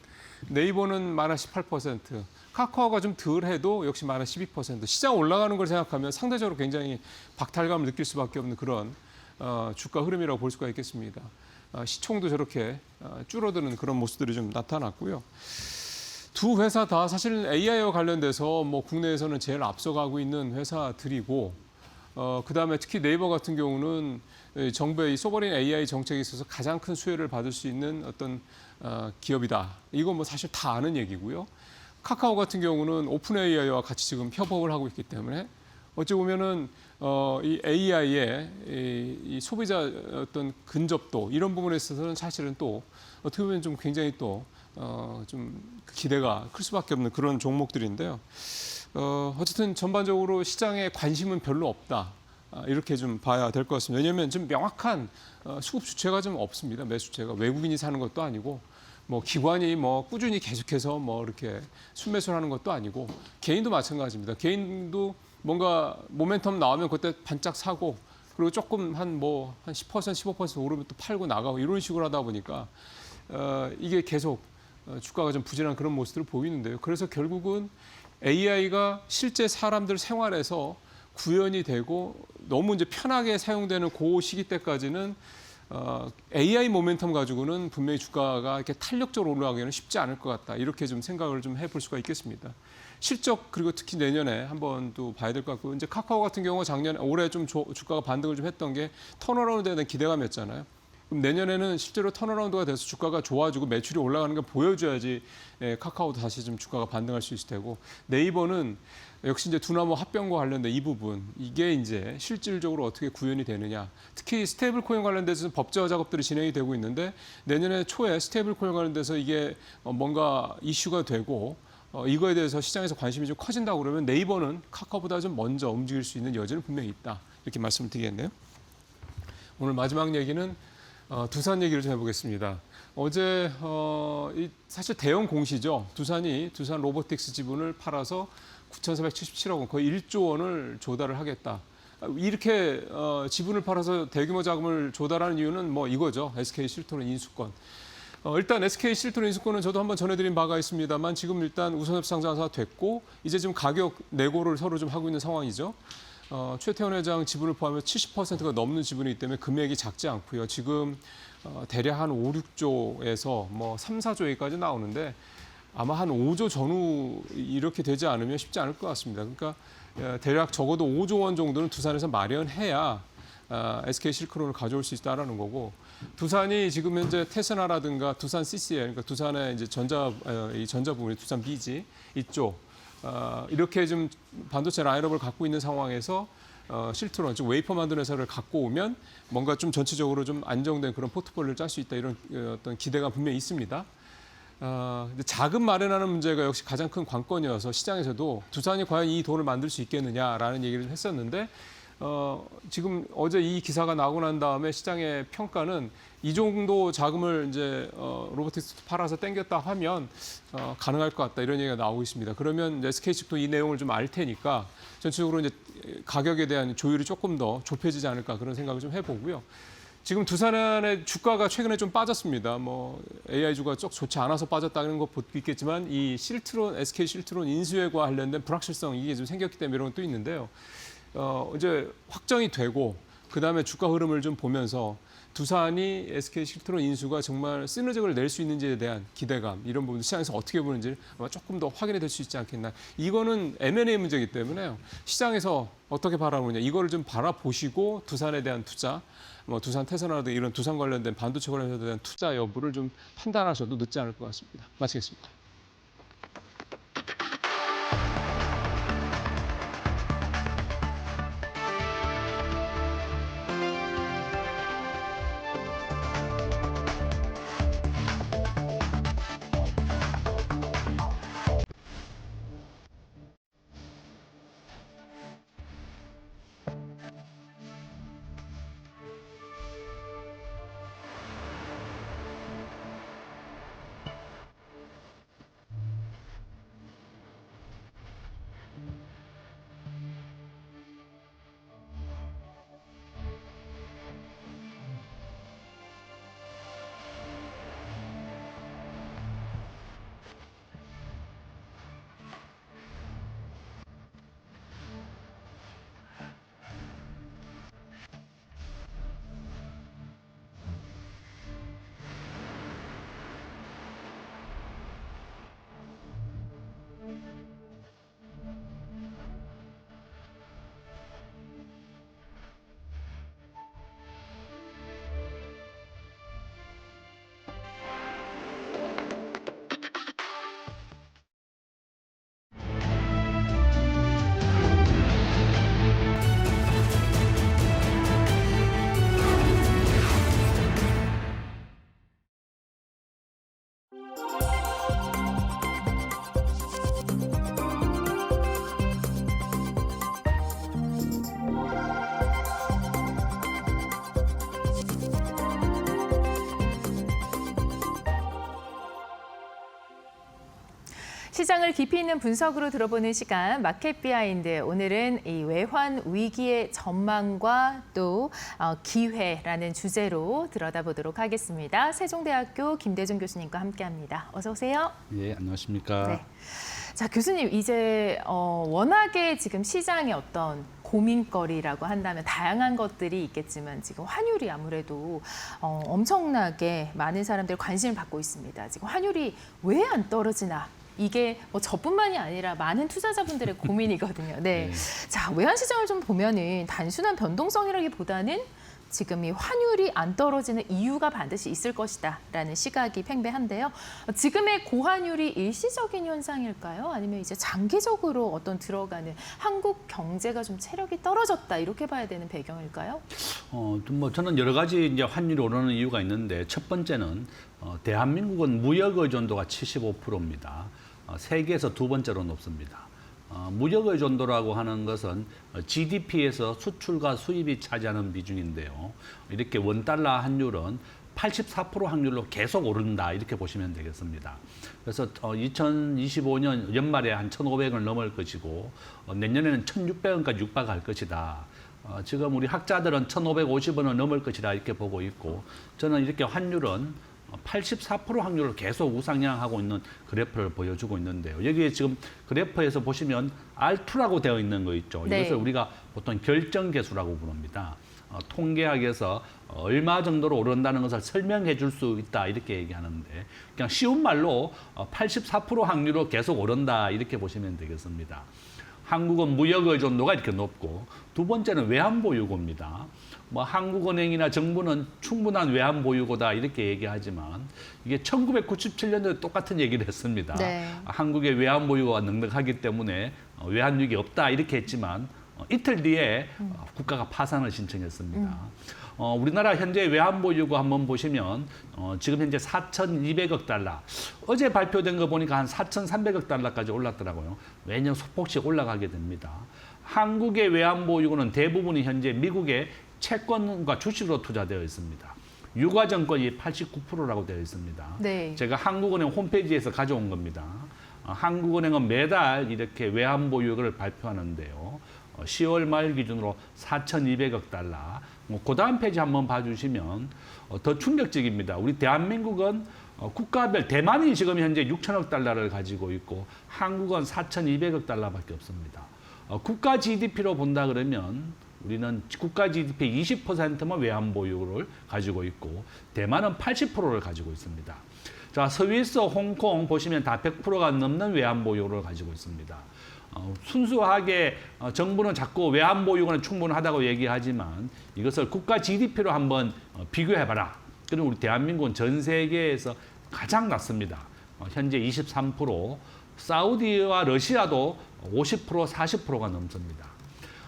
네이버는 마이너스 18%, 카카오가 좀 덜해도 역시 마이너스 12%. 시장 올라가는 걸 생각하면 상대적으로 굉장히 박탈감을 느낄 수밖에 없는 그런 주가 흐름이라고 볼 수가 있겠습니다. 시총도 저렇게 줄어드는 그런 모습들이 좀 나타났고요. 두 회사 다 사실은 AI와 관련돼서 뭐 국내에서는 제일 앞서가고 있는 회사들이고 그다음에 특히 네이버 같은 경우는 정부의 이 소버린 AI 정책에 있어서 가장 큰 수혜를 받을 수 있는 어떤 기업이다. 이건 뭐 사실 다 아는 얘기고요. 카카오 같은 경우는 오픈 AI와 같이 지금 협업을 하고 있기 때문에 어찌 보면은 이 AI의 이 소비자 어떤 근접도 이런 부분에 있어서는 사실은 또 어떻게 보면 좀 굉장히 또 좀 기대가 클 수밖에 없는 그런 종목들인데요. 어쨌든 전반적으로 시장에 관심은 별로 없다. 이렇게 좀 봐야 될 것 같습니다. 왜냐하면 좀 명확한 수급 주체가 좀 없습니다. 매수 주체가 외국인이 사는 것도 아니고 뭐 기관이 뭐 꾸준히 계속해서 뭐 이렇게 순매수를 하는 것도 아니고 개인도 마찬가지입니다. 개인도 뭔가 모멘텀 나오면 그때 반짝 사고 그리고 조금 한 10% 15% 오르면 또 팔고 나가고 이런 식으로 하다 보니까 이게 계속 주가가 좀 부진한 그런 모습들을 보이는데요. 그래서 결국은 AI가 실제 사람들 생활에서 구현이 되고 너무 이제 편하게 사용되는 그 시기 때까지는 AI 모멘텀 가지고는 분명히 주가가 이렇게 탄력적으로 올라가기는 쉽지 않을 것 같다. 이렇게 좀 생각을 좀 해볼 수가 있겠습니다. 실적 그리고 특히 내년에 한번 또 봐야 될 것 같고 이제 카카오 같은 경우 올해 좀 주가가 반등을 좀 했던 게 턴어라운드에 대한 기대감이었잖아요. 그럼 내년에는 실제로 턴어라운드가 돼서 주가가 좋아지고 매출이 올라가는 걸 보여줘야지 카카오도 다시 좀 주가가 반등할 수 있을 테고 네이버는 역시 이제 두나무 합병과 관련된 이 부분 이게 이제 실질적으로 어떻게 구현이 되느냐 특히 스테이블 코인 관련돼서 법제화 작업들이 진행이 되고 있는데 내년에 초에 스테이블 코인 관련돼서 이게 뭔가 이슈가 되고 이거에 대해서 시장에서 관심이 좀 커진다고 그러면 네이버는 카카오보다 좀 먼저 움직일 수 있는 여지는 분명히 있다 이렇게 말씀을 드리겠네요. 오늘 마지막 얘기는 두산 얘기를 좀 해보겠습니다. 어제 사실 대형 공시죠. 두산 로보틱스 지분을 팔아서 9,477억 원, 거의 1조 원을 조달을 하겠다. 이렇게 지분을 팔아서 대규모 자금을 조달하는 이유는 뭐 이거죠. SK 실트론 인수권. 일단 SK 실트론 인수권은 저도 한번 전해드린 바가 있습니다만 지금 일단 우선업 상장사가 됐고 이제 지금 가격 내고를 서로 좀 하고 있는 상황이죠. 최태원 회장 지분을 포함해서 70%가 넘는 지분이기 때문에 금액이 작지 않고요. 지금 대략 한 5, 6조에서 뭐 3, 4조 얘기까지 나오는데 아마 한 5조 전후 이렇게 되지 않으면 쉽지 않을 것 같습니다. 그러니까 대략 적어도 5조 원 정도는 두산에서 마련해야 SK 실크론을 가져올 수 있다라는 거고 두산이 지금 현재 테스나라든가 두산 CCL 그러니까 두산의 이제 이 전자 부분이 두산 BG 이쪽 이렇게 좀 반도체 라인업을 갖고 있는 상황에서 실트론, 즉 웨이퍼 만드는 회사를 갖고 오면 뭔가 좀 전체적으로 좀 안정된 그런 포트폴리오를 짤 수 있다 이런 어떤 기대가 분명히 있습니다. 근데 자금 마련하는 문제가 역시 가장 큰 관건이어서 시장에서도 두산이 과연 이 돈을 만들 수 있겠느냐라는 얘기를 했었는데 지금 어제 이 기사가 나오고 난 다음에 시장의 평가는 이 정도 자금을 이제 로보틱스 팔아서 땡겼다 하면 가능할 것 같다 이런 얘기가 나오고 있습니다. 그러면 SK 측도 이 내용을 좀 알 테니까 전체적으로 이제 가격에 대한 조율이 조금 더 좁혀지지 않을까 그런 생각을 좀 해보고요. 지금 두산의 주가가 최근에 좀 빠졌습니다. 뭐 AI 주가 쪽 좋지 않아서 빠졌다는 거 보고 있겠지만 이 실트론 SK 실트론 인수에 관련된 불확실성 이게 좀 생겼기 때문에 이런 것도 있는데요. 이제 확정이 되고 그다음에 주가 흐름을 좀 보면서 두산이 SK 실트론 인수가 정말 시너지를 낼 수 있는지에 대한 기대감 이런 부분 시장에서 어떻게 보는지 아마 조금 더 확인이 될 수 있지 않겠나. 이거는 M&A 문제이기 때문에요. 시장에서 어떻게 바라보느냐 이거를 좀 바라보시고 두산에 대한 투자 뭐 두산 테스나라든가 이런 두산 관련된 반도체 관련에 대한 투자 여부를 좀 판단하셔도 늦지 않을 것 같습니다. 마치겠습니다. 시장을 깊이 있는 분석으로 들어보는 시간 마켓 비하인드. 오늘은 이 외환 위기의 전망과 또 기회라는 주제로 들여다보도록 하겠습니다. 세종대학교 김대중 교수님과 함께합니다. 어서 오세요. 예, 안녕하십니까. 네. 자, 교수님, 이제 워낙에 지금 시장의 어떤 고민거리라고 한다면 다양한 것들이 있겠지만 지금 환율이 아무래도 엄청나게 많은 사람들이 관심을 받고 있습니다. 지금 환율이 왜 안 떨어지나? 이게 뭐 저뿐만이 아니라 많은 투자자분들의 고민이거든요. 네. 자, 외환 시장을 좀 보면은 단순한 변동성이라기보다는 지금 이 환율이 안 떨어지는 이유가 반드시 있을 것이다라는 시각이 팽배한데요. 지금의 고환율이 일시적인 현상일까요? 아니면 이제 장기적으로 어떤 들어가는 한국 경제가 좀 체력이 떨어졌다 이렇게 봐야 되는 배경일까요? 뭐 저는 여러 가지 이제 환율이 오르는 이유가 있는데 첫 번째는 대한민국은 무역 의존도가 75%입니다. 세계에서 두 번째로 높습니다. 무역 의존도라고 하는 것은 GDP에서 수출과 수입이 차지하는 비중인데요. 이렇게 원달러 환율은 84% 확률로 계속 오른다 이렇게 보시면 되겠습니다. 그래서 2025년 연말에 한 1,500원을 넘을 것이고 내년에는 1,600원까지 육박할 것이다. 지금 우리 학자들은 1,550원을 넘을 것이다 이렇게 보고 있고 저는 이렇게 환율은 84% 확률을 계속 우상향하고 있는 그래프를 보여주고 있는데요. 여기에 지금 그래프에서 보시면 R2라고 되어 있는 거 있죠. 네. 이것을 우리가 보통 결정계수라고 부릅니다. 통계학에서 얼마 정도로 오른다는 것을 설명해 줄 수 있다 이렇게 얘기하는데 그냥 쉬운 말로 84% 확률로 계속 오른다 이렇게 보시면 되겠습니다. 한국은 무역 의존도가 이렇게 높고 두 번째는 외환 보유고입니다. 뭐 한국은행이나 정부는 충분한 외환 보유고다 이렇게 얘기하지만 이게 1997년도에 똑같은 얘기를 했습니다. 네. 한국의 외환 보유고가 넉넉하기 때문에 외환 위기 없다 이렇게 했지만 이틀 뒤에 국가가 파산을 신청했습니다. 우리나라 현재 외환 보유고 한번 보시면 지금 현재 4,200억 달러. 어제 발표된 거 보니까 한 4,300억 달러까지 올랐더라고요. 매년 소폭씩 올라가게 됩니다. 한국의 외환 보유고는 대부분이 현재 미국의 채권과 주식으로 투자되어 있습니다. 유가증권이 89%라고 되어 있습니다. 네. 제가 한국은행 홈페이지에서 가져온 겁니다. 한국은행은 매달 이렇게 외환 보유고를 발표하는데요. 10월 말 기준으로 4,200억 달러. 그 다음 페이지 한번 봐주시면 더 충격적입니다. 우리 대한민국은 국가별 대만이 지금 현재 6천억 달러를 가지고 있고 한국은 4,200억 달러밖에 없습니다. 국가 GDP로 본다 그러면 우리는 국가 GDP 20%만 외환 보유를 가지고 있고 대만은 80%를 가지고 있습니다. 자, 스위스, 홍콩 보시면 다 100%가 넘는 외환 보유를 가지고 있습니다. 순수하게 정부는 자꾸 외환 보유고는 충분하다고 얘기하지만 이것을 국가 GDP로 한번 비교해봐라. 그럼 우리 대한민국은 전 세계에서 가장 낮습니다. 현재 23%, 사우디와 러시아도 50%, 40%가 넘습니다.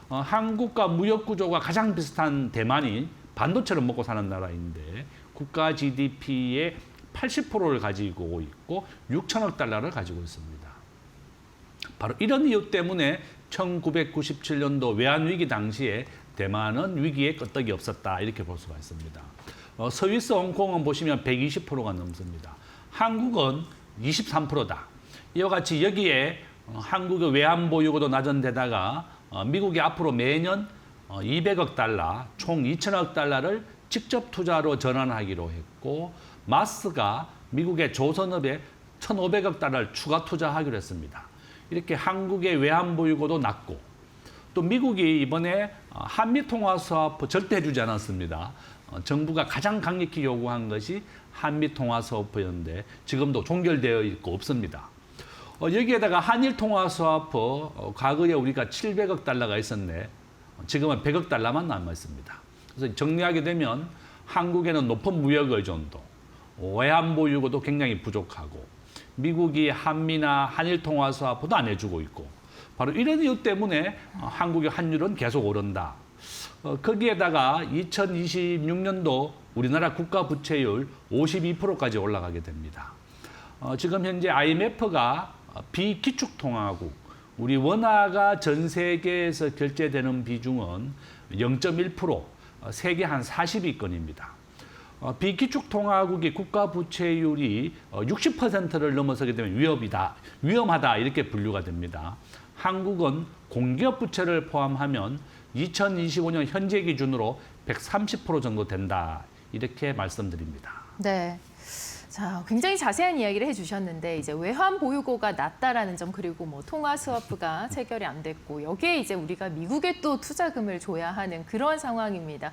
한국과 무역 구조가 가장 비슷한 대만이 반도체를 먹고 사는 나라인데 국가 GDP의 80%를 가지고 있고 6천억 달러를 가지고 있습니다. 바로 이런 이유 때문에 1997년도 외환위기 당시에 대만은 위기에 끄떡이 없었다 이렇게 볼 수가 있습니다. 스위스, 홍콩은 보시면 120%가 넘습니다. 한국은 23%다. 이와 같이 여기에 한국의 외환 보유고도 낮은 데다가 미국이 앞으로 매년 200억 달러, 총 2천억 달러를 직접 투자로 전환하기로 했고 마스가 미국의 조선업에 1,500억 달러를 추가 투자하기로 했습니다. 이렇게 한국의 외환 보유고도 낮고 또 미국이 이번에 한미통화수합 절대 해주지 않았습니다. 정부가 가장 강력히 요구한 것이 한미통화수합이었는데 지금도 종결되어 있고 없습니다. 여기에다가 한일통화수합 과거에 우리가 700억 달러가 있었는데 지금은 100억 달러만 남아 있습니다. 그래서 정리하게 되면 한국에는 높은 무역 의존도, 외환 보유고도 굉장히 부족하고 미국이 한미나 한일통화수합도 안 해주고 있고 바로 이런 이유 때문에 한국의 환율은 계속 오른다. 거기에다가 2026년도 우리나라 국가 부채율 52%까지 올라가게 됩니다. 지금 현재 IMF가 비기축통화국, 우리 원화가 전 세계에서 결제되는 비중은 0.1%, 세계 한 40위권입니다. 비기축통화국의 국가 부채율이 60%를 넘어서게 되면 위험하다 이렇게 분류가 됩니다. 한국은 공기업 부채를 포함하면 2025년 현재 기준으로 130% 정도 된다 이렇게 말씀드립니다. 네. 자, 굉장히 자세한 이야기를 해주셨는데 이제 외환 보유고가 낮다라는 점 그리고 뭐 통화 스와프가 체결이 안 됐고 여기에 이제 우리가 미국에 또 투자금을 줘야 하는 그런 상황입니다.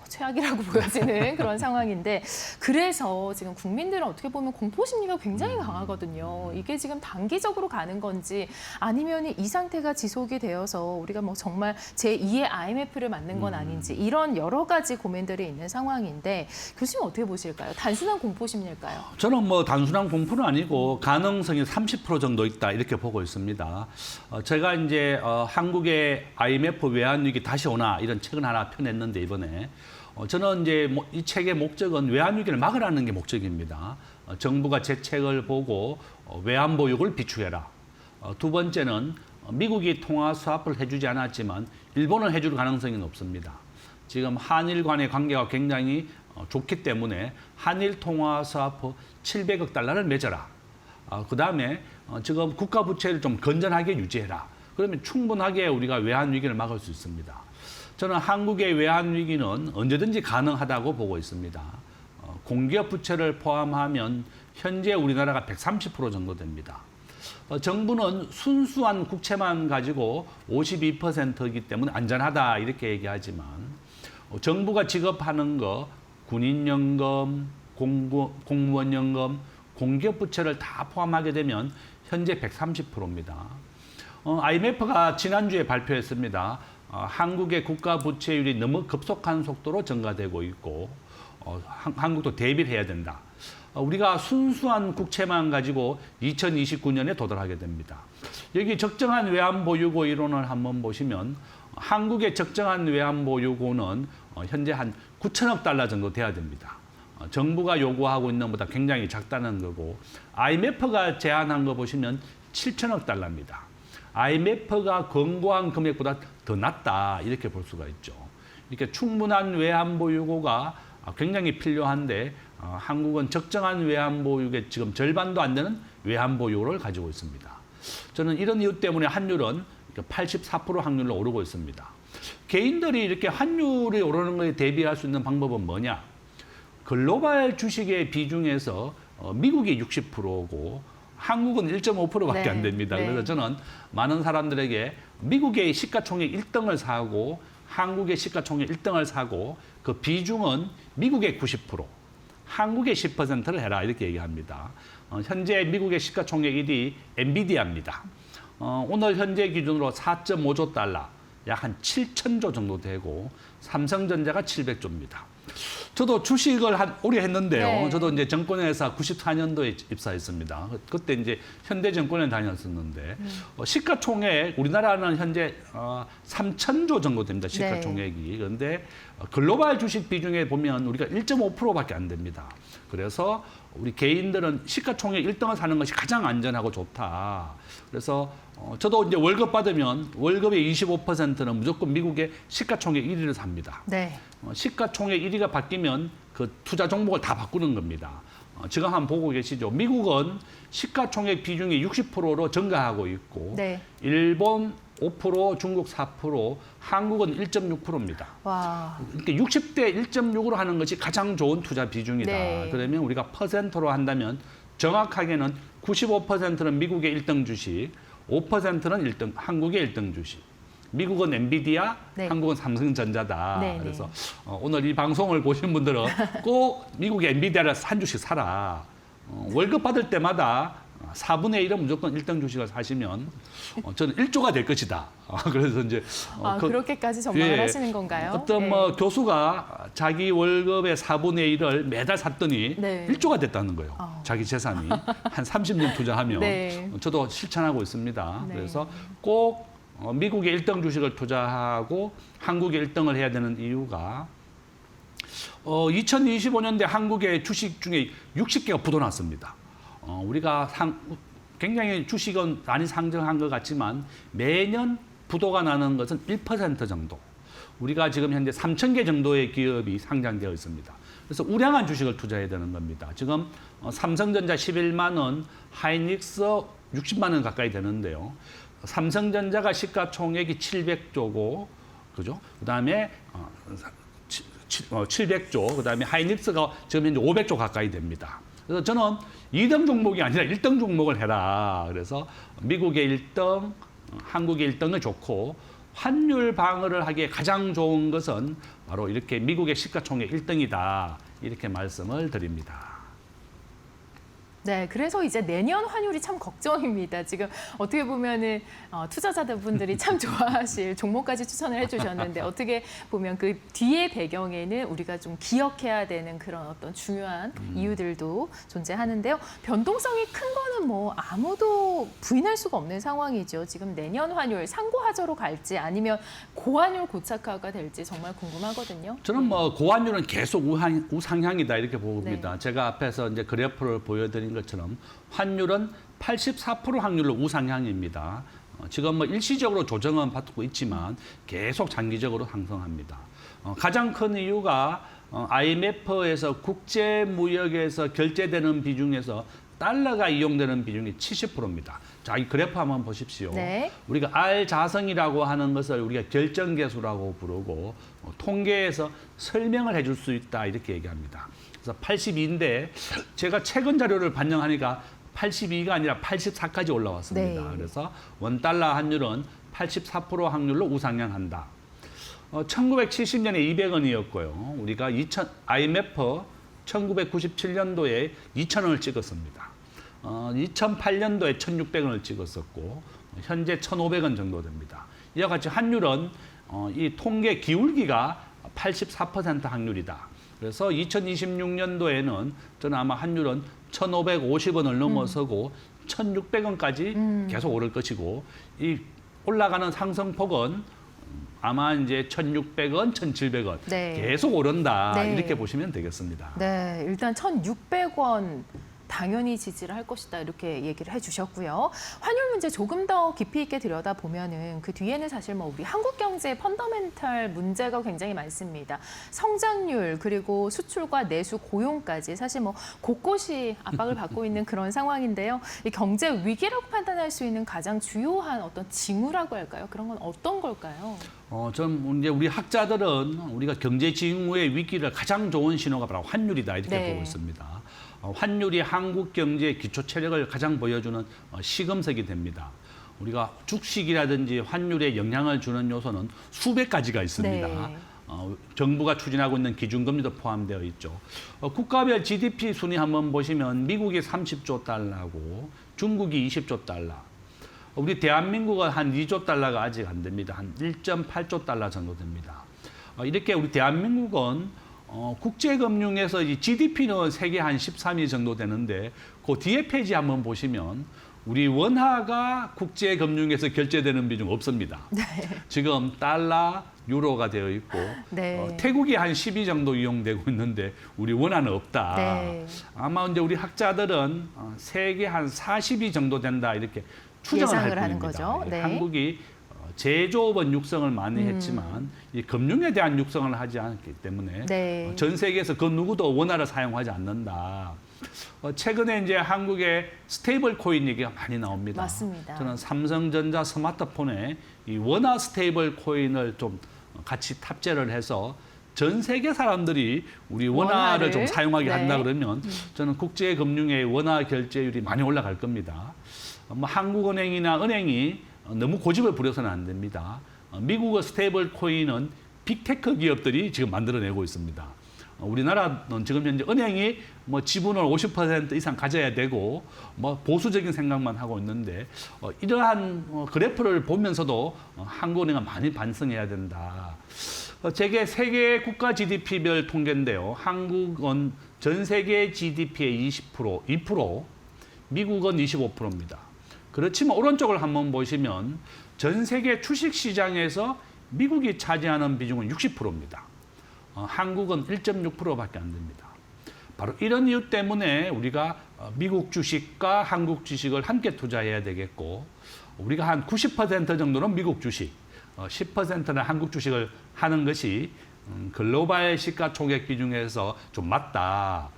최악이라고 보여지는 그런 상황인데 그래서 지금 국민들은 어떻게 보면 공포 심리가 굉장히 강하거든요. 이게 지금 단기적으로 가는 건지 아니면 이 상태가 지속이 되어서 우리가 뭐 정말 제2의 IMF를 맞는 건 아닌지 이런 여러 가지 고민들이 있는 상황인데 교수님 어떻게 보실까요? 단순한 공포 심리일까요? 저는 뭐 단순한 공포는 아니고 가능성이 30% 정도 있다 이렇게 보고 있습니다. 제가 이제 한국의 IMF 외환위기 다시 오나 이런 책을 하나 펴냈는데 이번에 저는 이제 이 책의 목적은 외환위기를 막으라는 게 목적입니다. 정부가 제 책을 보고 외환보유고를 비축해라. 두 번째는 미국이 통화 스와프를 해주지 않았지만 일본은 해줄 가능성이 높습니다. 지금 한일 간의 관계가 굉장히 좋기 때문에 한일 통화 스와프 700억 달러를 맺어라. 그다음에 지금 국가 부채를 좀 건전하게 유지해라. 그러면 충분하게 우리가 외환 위기를 막을 수 있습니다. 저는 한국의 외환 위기는 언제든지 가능하다고 보고 있습니다. 공기업 부채를 포함하면 현재 우리나라가 130% 정도 됩니다. 정부는 순수한 국채만 가지고 52%이기 때문에 안전하다 이렇게 얘기하지만 정부가 지급하는 거 군인연금, 공무원연금, 공기업 부채를 다 포함하게 되면 현재 130%입니다. IMF가 지난주에 발표했습니다. 한국의 국가 부채율이 너무 급속한 속도로 증가되고 있고 한국도 대비를 해야 된다. 우리가 순수한 국채만 가지고 2029년에 도달하게 됩니다. 여기 적정한 외환 보유고 이론을 한번 보시면 한국의 적정한 외환 보유고는 현재 한 9천억 달러 정도 돼야 됩니다. 정부가 요구하고 있는 것보다 굉장히 작다는 거고 IMF가 제안한 거 보시면 7천억 달러입니다. IMF가 권고한 금액보다 더 낮다 이렇게 볼 수가 있죠. 이렇게 충분한 외환 보유고가 굉장히 필요한데 한국은 적정한 외환 보유고의 지금 절반도 안 되는 외환 보유고를 가지고 있습니다. 저는 이런 이유 때문에 환율은 84% 확률로 오르고 있습니다. 개인들이 이렇게 환율이 오르는 것에 대비할 수 있는 방법은 뭐냐? 글로벌 주식의 비중에서 미국이 60%고 한국은 1.5%밖에 안 됩니다. 그래서 저는 많은 사람들에게 미국의 시가총액 1등을 사고 한국의 시가총액 1등을 사고 그 비중은 미국의 90%, 한국의 10%를 해라 이렇게 얘기합니다. 현재 미국의 시가총액 1위 엔비디아입니다. 오늘 현재 기준으로 4.5조 달러, 약 한 7천조 정도 되고 삼성전자가 700조입니다. 저도 주식을 오래 했는데요. 네. 저도 이제 정권회사 94년도에 입사했습니다. 그때 이제 현대증권에 다녔었는데 시가총액 우리나라는 현재 3천조 정도 됩니다. 시가총액이. 그런데 글로벌 주식 비중에 보면 우리가 1.5%밖에 안 됩니다. 그래서 우리 개인들은 시가총액 1등을 사는 것이 가장 안전하고 좋다. 그래서 저도 이제 월급 받으면 월급의 25%는 무조건 미국의 시가총액 1위를 삽니다. 네. 시가총액 1위가 바뀌면 그 투자 종목을 다 바꾸는 겁니다. 지금 한번 보고 계시죠. 미국은 시가총액 비중이 60%로 증가하고 있고 네. 일본 5%, 중국 4%, 한국은 1.6%입니다. 와. 그러니까 60대 1.6으로 하는 것이 가장 좋은 투자 비중이다. 네. 그러면 우리가 퍼센트로 한다면 정확하게는 95%는 미국의 1등 주식, 5%는 한국의 1등 주식. 미국은 엔비디아, 네. 한국은 삼성전자다. 네, 그래서 네. 오늘 이 방송을 보신 분들은 꼭 미국의 엔비디아를 한 주식 사라. 월급 받을 때마다 4분의 1은 무조건 1등 주식을 사시면 저는 1조가 될 것이다. 그래서 이제 그렇게까지 전망을 하시는 건가요? 어떤 뭐 교수가 자기 월급의 4분의 1을 매달 샀더니 네. 1조가 됐다는 거예요. 자기 재산이 한 30년 투자하면 네. 저도 실천하고 있습니다. 네. 그래서 꼭 미국의 1등 주식을 투자하고 한국의 1등을 해야 되는 이유가 2025년대 한국의 주식 중에 60개가 부도났습니다. 우리가 굉장히 주식은 많이 상승한 것 같지만 매년 부도가 나는 것은 1% 정도. 우리가 지금 현재 3,000개 정도의 기업이 상장되어 있습니다. 그래서 우량한 주식을 투자해야 되는 겁니다. 지금 삼성전자 11만 원, 하이닉스 60만 원 가까이 되는데요. 삼성전자가 시가총액이 700조고, 그죠? 그다음에 700조, 그다음에 하이닉스가 지금 현재 500조 가까이 됩니다. 그래서 저는 2등 종목이 아니라 1등 종목을 해라. 그래서 미국의 1등, 한국의 1등은 좋고 환율 방어를 하기에 가장 좋은 것은 바로 이렇게 미국의 시가총액 1등이다. 이렇게 말씀을 드립니다. 네, 그래서 이제 내년 환율이 참 걱정입니다. 지금 어떻게 보면은 투자자분들이 참 좋아하실 종목까지 추천을 해주셨는데 어떻게 보면 그 뒤의 배경에는 우리가 좀 기억해야 되는 그런 어떤 중요한 이유들도 존재하는데요. 변동성이 큰 거는 뭐 아무도 부인할 수가 없는 상황이죠. 지금 내년 환율 상고하저로 갈지 아니면 고환율 고착화가 될지 정말 궁금하거든요. 저는 뭐 고환율은 계속 우상향이다 이렇게 봅니다. 제가 앞에서 이제 그래프를 보여드린 것처럼 환율은 84% 확률로 우상향입니다. 지금 뭐 일시적으로 조정은 받고 있지만 계속 장기적으로 상승합니다. 가장 큰 이유가 IMF에서 국제 무역에서 결제되는 비중에서 달러가 이용되는 비중이 70%입니다. 자, 이 그래프 한번 보십시오. 네. 우리가 R 자성이라고 하는 것을 우리가 결정계수라고 부르고 통계에서 설명을 해줄 수 있다 이렇게 얘기합니다. 그래서 82인데 제가 최근 자료를 반영하니까 82가 아니라 84까지 올라왔습니다. 네. 그래서 원달러 환율은 84% 확률로 우상향한다. 1970년에 200원이었고요. 우리가 IMF 1997년도에 2,000원을 찍었습니다. 2008년도에 1,600원을 찍었었고 현재 1,500원 정도 됩니다. 이와 같이 환율은 이 통계 기울기가 84% 확률이다. 그래서 2026년도에는 저는 아마 환율은 1,550원을 넘어서고 1,600원까지 계속 오를 것이고 이 올라가는 상승폭은 아마 이제 1,600원, 1,700원 네. 계속 오른다 네. 이렇게 보시면 되겠습니다. 네, 일단 1,600원 당연히 지지를 할 것이다 이렇게 얘기를 해주셨고요. 환율 문제 조금 더 깊이 있게 들여다보면은 그 뒤에는 사실 뭐 우리 한국 경제의 펀더멘탈 문제가 굉장히 많습니다. 성장률 그리고 수출과 내수 고용까지 사실 뭐 곳곳이 압박을 받고 있는 그런 상황인데요. 이 경제 위기라고 판단할 수 있는 가장 주요한 어떤 징후라고 할까요? 그런 건 어떤 걸까요? 전 이제 우리 학자들은 우리가 경제 징후의 위기를 가장 좋은 신호가 바로 환율이다 이렇게 네. 보고 있습니다. 환율이 한국 경제의 기초 체력을 가장 보여주는 시금석이 됩니다. 우리가 주식이라든지 환율에 영향을 주는 요소는 수백 가지가 있습니다. 네. 정부가 추진하고 있는 기준금리도 포함되어 있죠. 국가별 GDP 순위 한번 보시면 미국이 30조 달러고 중국이 20조 달러. 우리 대한민국은 한 2조 달러가 아직 안 됩니다. 한 1.8조 달러 정도 됩니다. 이렇게 우리 대한민국은 국제금융에서 이 GDP는 세계 한 13위 정도 되는데 그 뒤에 페이지 한번 보시면 우리 원화가 국제금융에서 결제되는 비중 없습니다. 네. 지금 달러, 유로가 되어 있고 네. 태국이 한 12 정도 이용되고 있는데 우리 원화는 없다. 네. 아마 이제 우리 학자들은 세계 한 40위 정도 된다 이렇게 추정을 할 예상을 하는 뿐입니다. 거죠. 네. 한국이 제조업은 육성을 많이 했지만 이 금융에 대한 육성을 하지 않았기 때문에 네. 전 세계에서 그 누구도 원화를 사용하지 않는다. 최근에 이제 한국의 스테이블 코인 얘기가 많이 나옵니다. 맞습니다. 저는 삼성전자 스마트폰에 이 원화 스테이블 코인을 좀 같이 탑재를 해서 전 세계 사람들이 우리 원화를 좀 사용하게 네. 한다 그러면 저는 국제 금융의 원화 결제율이 많이 올라갈 겁니다. 뭐 한국은행이나 은행이 너무 고집을 부려서는 안 됩니다. 미국의 스테이블 코인은 빅테크 기업들이 지금 만들어내고 있습니다. 우리나라는 지금 현재 은행이 뭐 지분을 50% 이상 가져야 되고 뭐 보수적인 생각만 하고 있는데 이러한 그래프를 보면서도 한국은행은 많이 반성해야 된다. 제게 세계 국가 GDP별 통계인데요. 한국은 전 세계 GDP의 2%, 미국은 25%입니다. 그렇지만 오른쪽을 한번 보시면 전 세계 주식 시장에서 미국이 차지하는 비중은 60%입니다. 한국은 1.6%밖에 안 됩니다. 바로 이런 이유 때문에 우리가 미국 주식과 한국 주식을 함께 투자해야 되겠고 우리가 한 90% 정도는 미국 주식, 10%는 한국 주식을 하는 것이 글로벌 시가총액 비중에서 좀 맞다.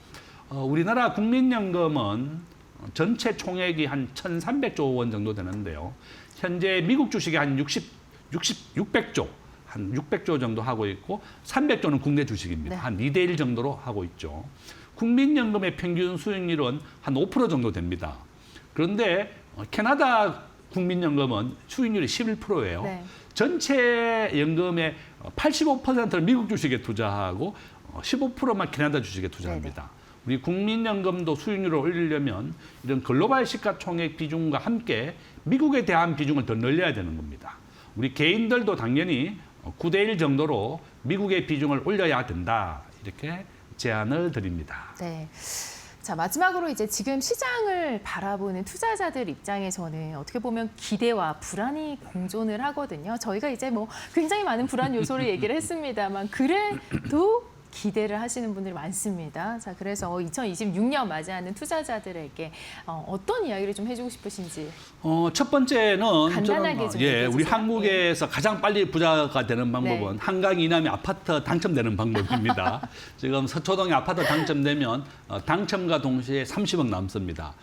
우리나라 국민연금은 전체 총액이 한 1,300조 원 정도 되는데요. 현재 미국 주식이 한 600조, 한 600조 정도 하고 있고 300조는 국내 주식입니다. 네. 한 2대1 정도로 하고 있죠. 국민연금의 평균 수익률은 한 5% 정도 됩니다. 그런데 캐나다 국민연금은 수익률이 11%예요. 네. 전체 연금의 85%를 미국 주식에 투자하고 15%만 캐나다 주식에 투자합니다. 우리 국민연금도 수익률을 올리려면 이런 글로벌 시가총액 비중과 함께 미국에 대한 비중을 더 늘려야 되는 겁니다. 우리 개인들도 당연히 9대1 정도로 미국의 비중을 올려야 된다. 이렇게 제안을 드립니다. 네. 자, 마지막으로 이제 지금 시장을 바라보는 투자자들 입장에서는 어떻게 보면 기대와 불안이 공존을 하거든요. 저희가 이제 뭐 굉장히 많은 불안 요소를 얘기를 했습니다만 그래도 기대를 하시는 분들이 많습니다. 자, 그래서 2026년 맞이하는 투자자들에게 어떤 이야기를 좀 해주고 싶으신지. 첫 번째는 간단하게 좀 얘기해 우리 주세요. 한국에서 가장 빨리 부자가 되는 방법은 네. 한강 이남이 아파트 당첨되는 방법입니다. 지금 서초동에 아파트 당첨되면 당첨과 동시에 30억 남습니다.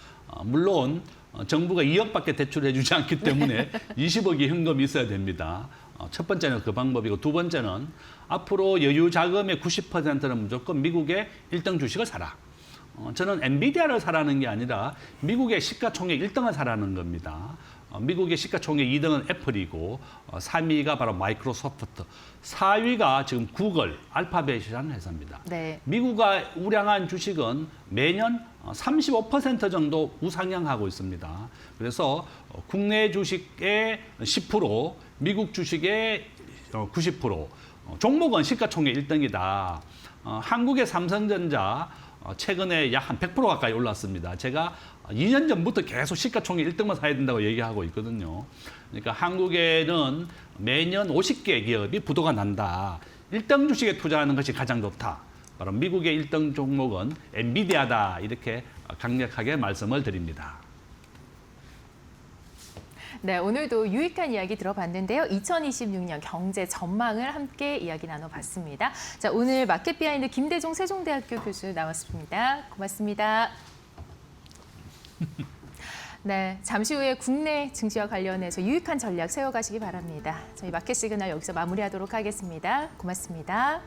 물론 정부가 2억밖에 대출해 주지 않기 때문에 20억이 현금이 있어야 됩니다. 첫 번째는 그 방법이고 두 번째는 앞으로 여유 자금의 90%는 무조건 미국의 1등 주식을 사라. 저는 엔비디아를 사라는 게 아니라 미국의 시가총액 1등을 사라는 겁니다. 미국의 시가총액 2등은 애플이고 3위가 바로 마이크로소프트, 4위가 지금 구글, 알파벳이라는 회사입니다. 네. 미국의 우량한 주식은 매년 35% 정도 우상향하고 있습니다. 그래서 국내 주식의 10%, 미국 주식의 90%, 종목은 시가총액 1등이다. 한국의 삼성전자 최근에 약 한 100% 가까이 올랐습니다. 제가 2년 전부터 계속 시가총액 1등만 사야 된다고 얘기하고 있거든요. 그러니까 한국에는 매년 50개 기업이 부도가 난다. 1등 주식에 투자하는 것이 가장 좋다. 바로 미국의 1등 종목은 엔비디아다. 이렇게 강력하게 말씀을 드립니다. 네, 오늘도 유익한 이야기 들어봤는데요. 2026년 경제 전망을 함께 이야기 나눠봤습니다. 자, 오늘 마켓 비하인드 김대중 세종대학교 교수 나왔습니다. 고맙습니다. 네, 잠시 후에 국내 증시와 관련해서 유익한 전략 세워가시기 바랍니다. 저희 마켓 시그널 여기서 마무리하도록 하겠습니다. 고맙습니다.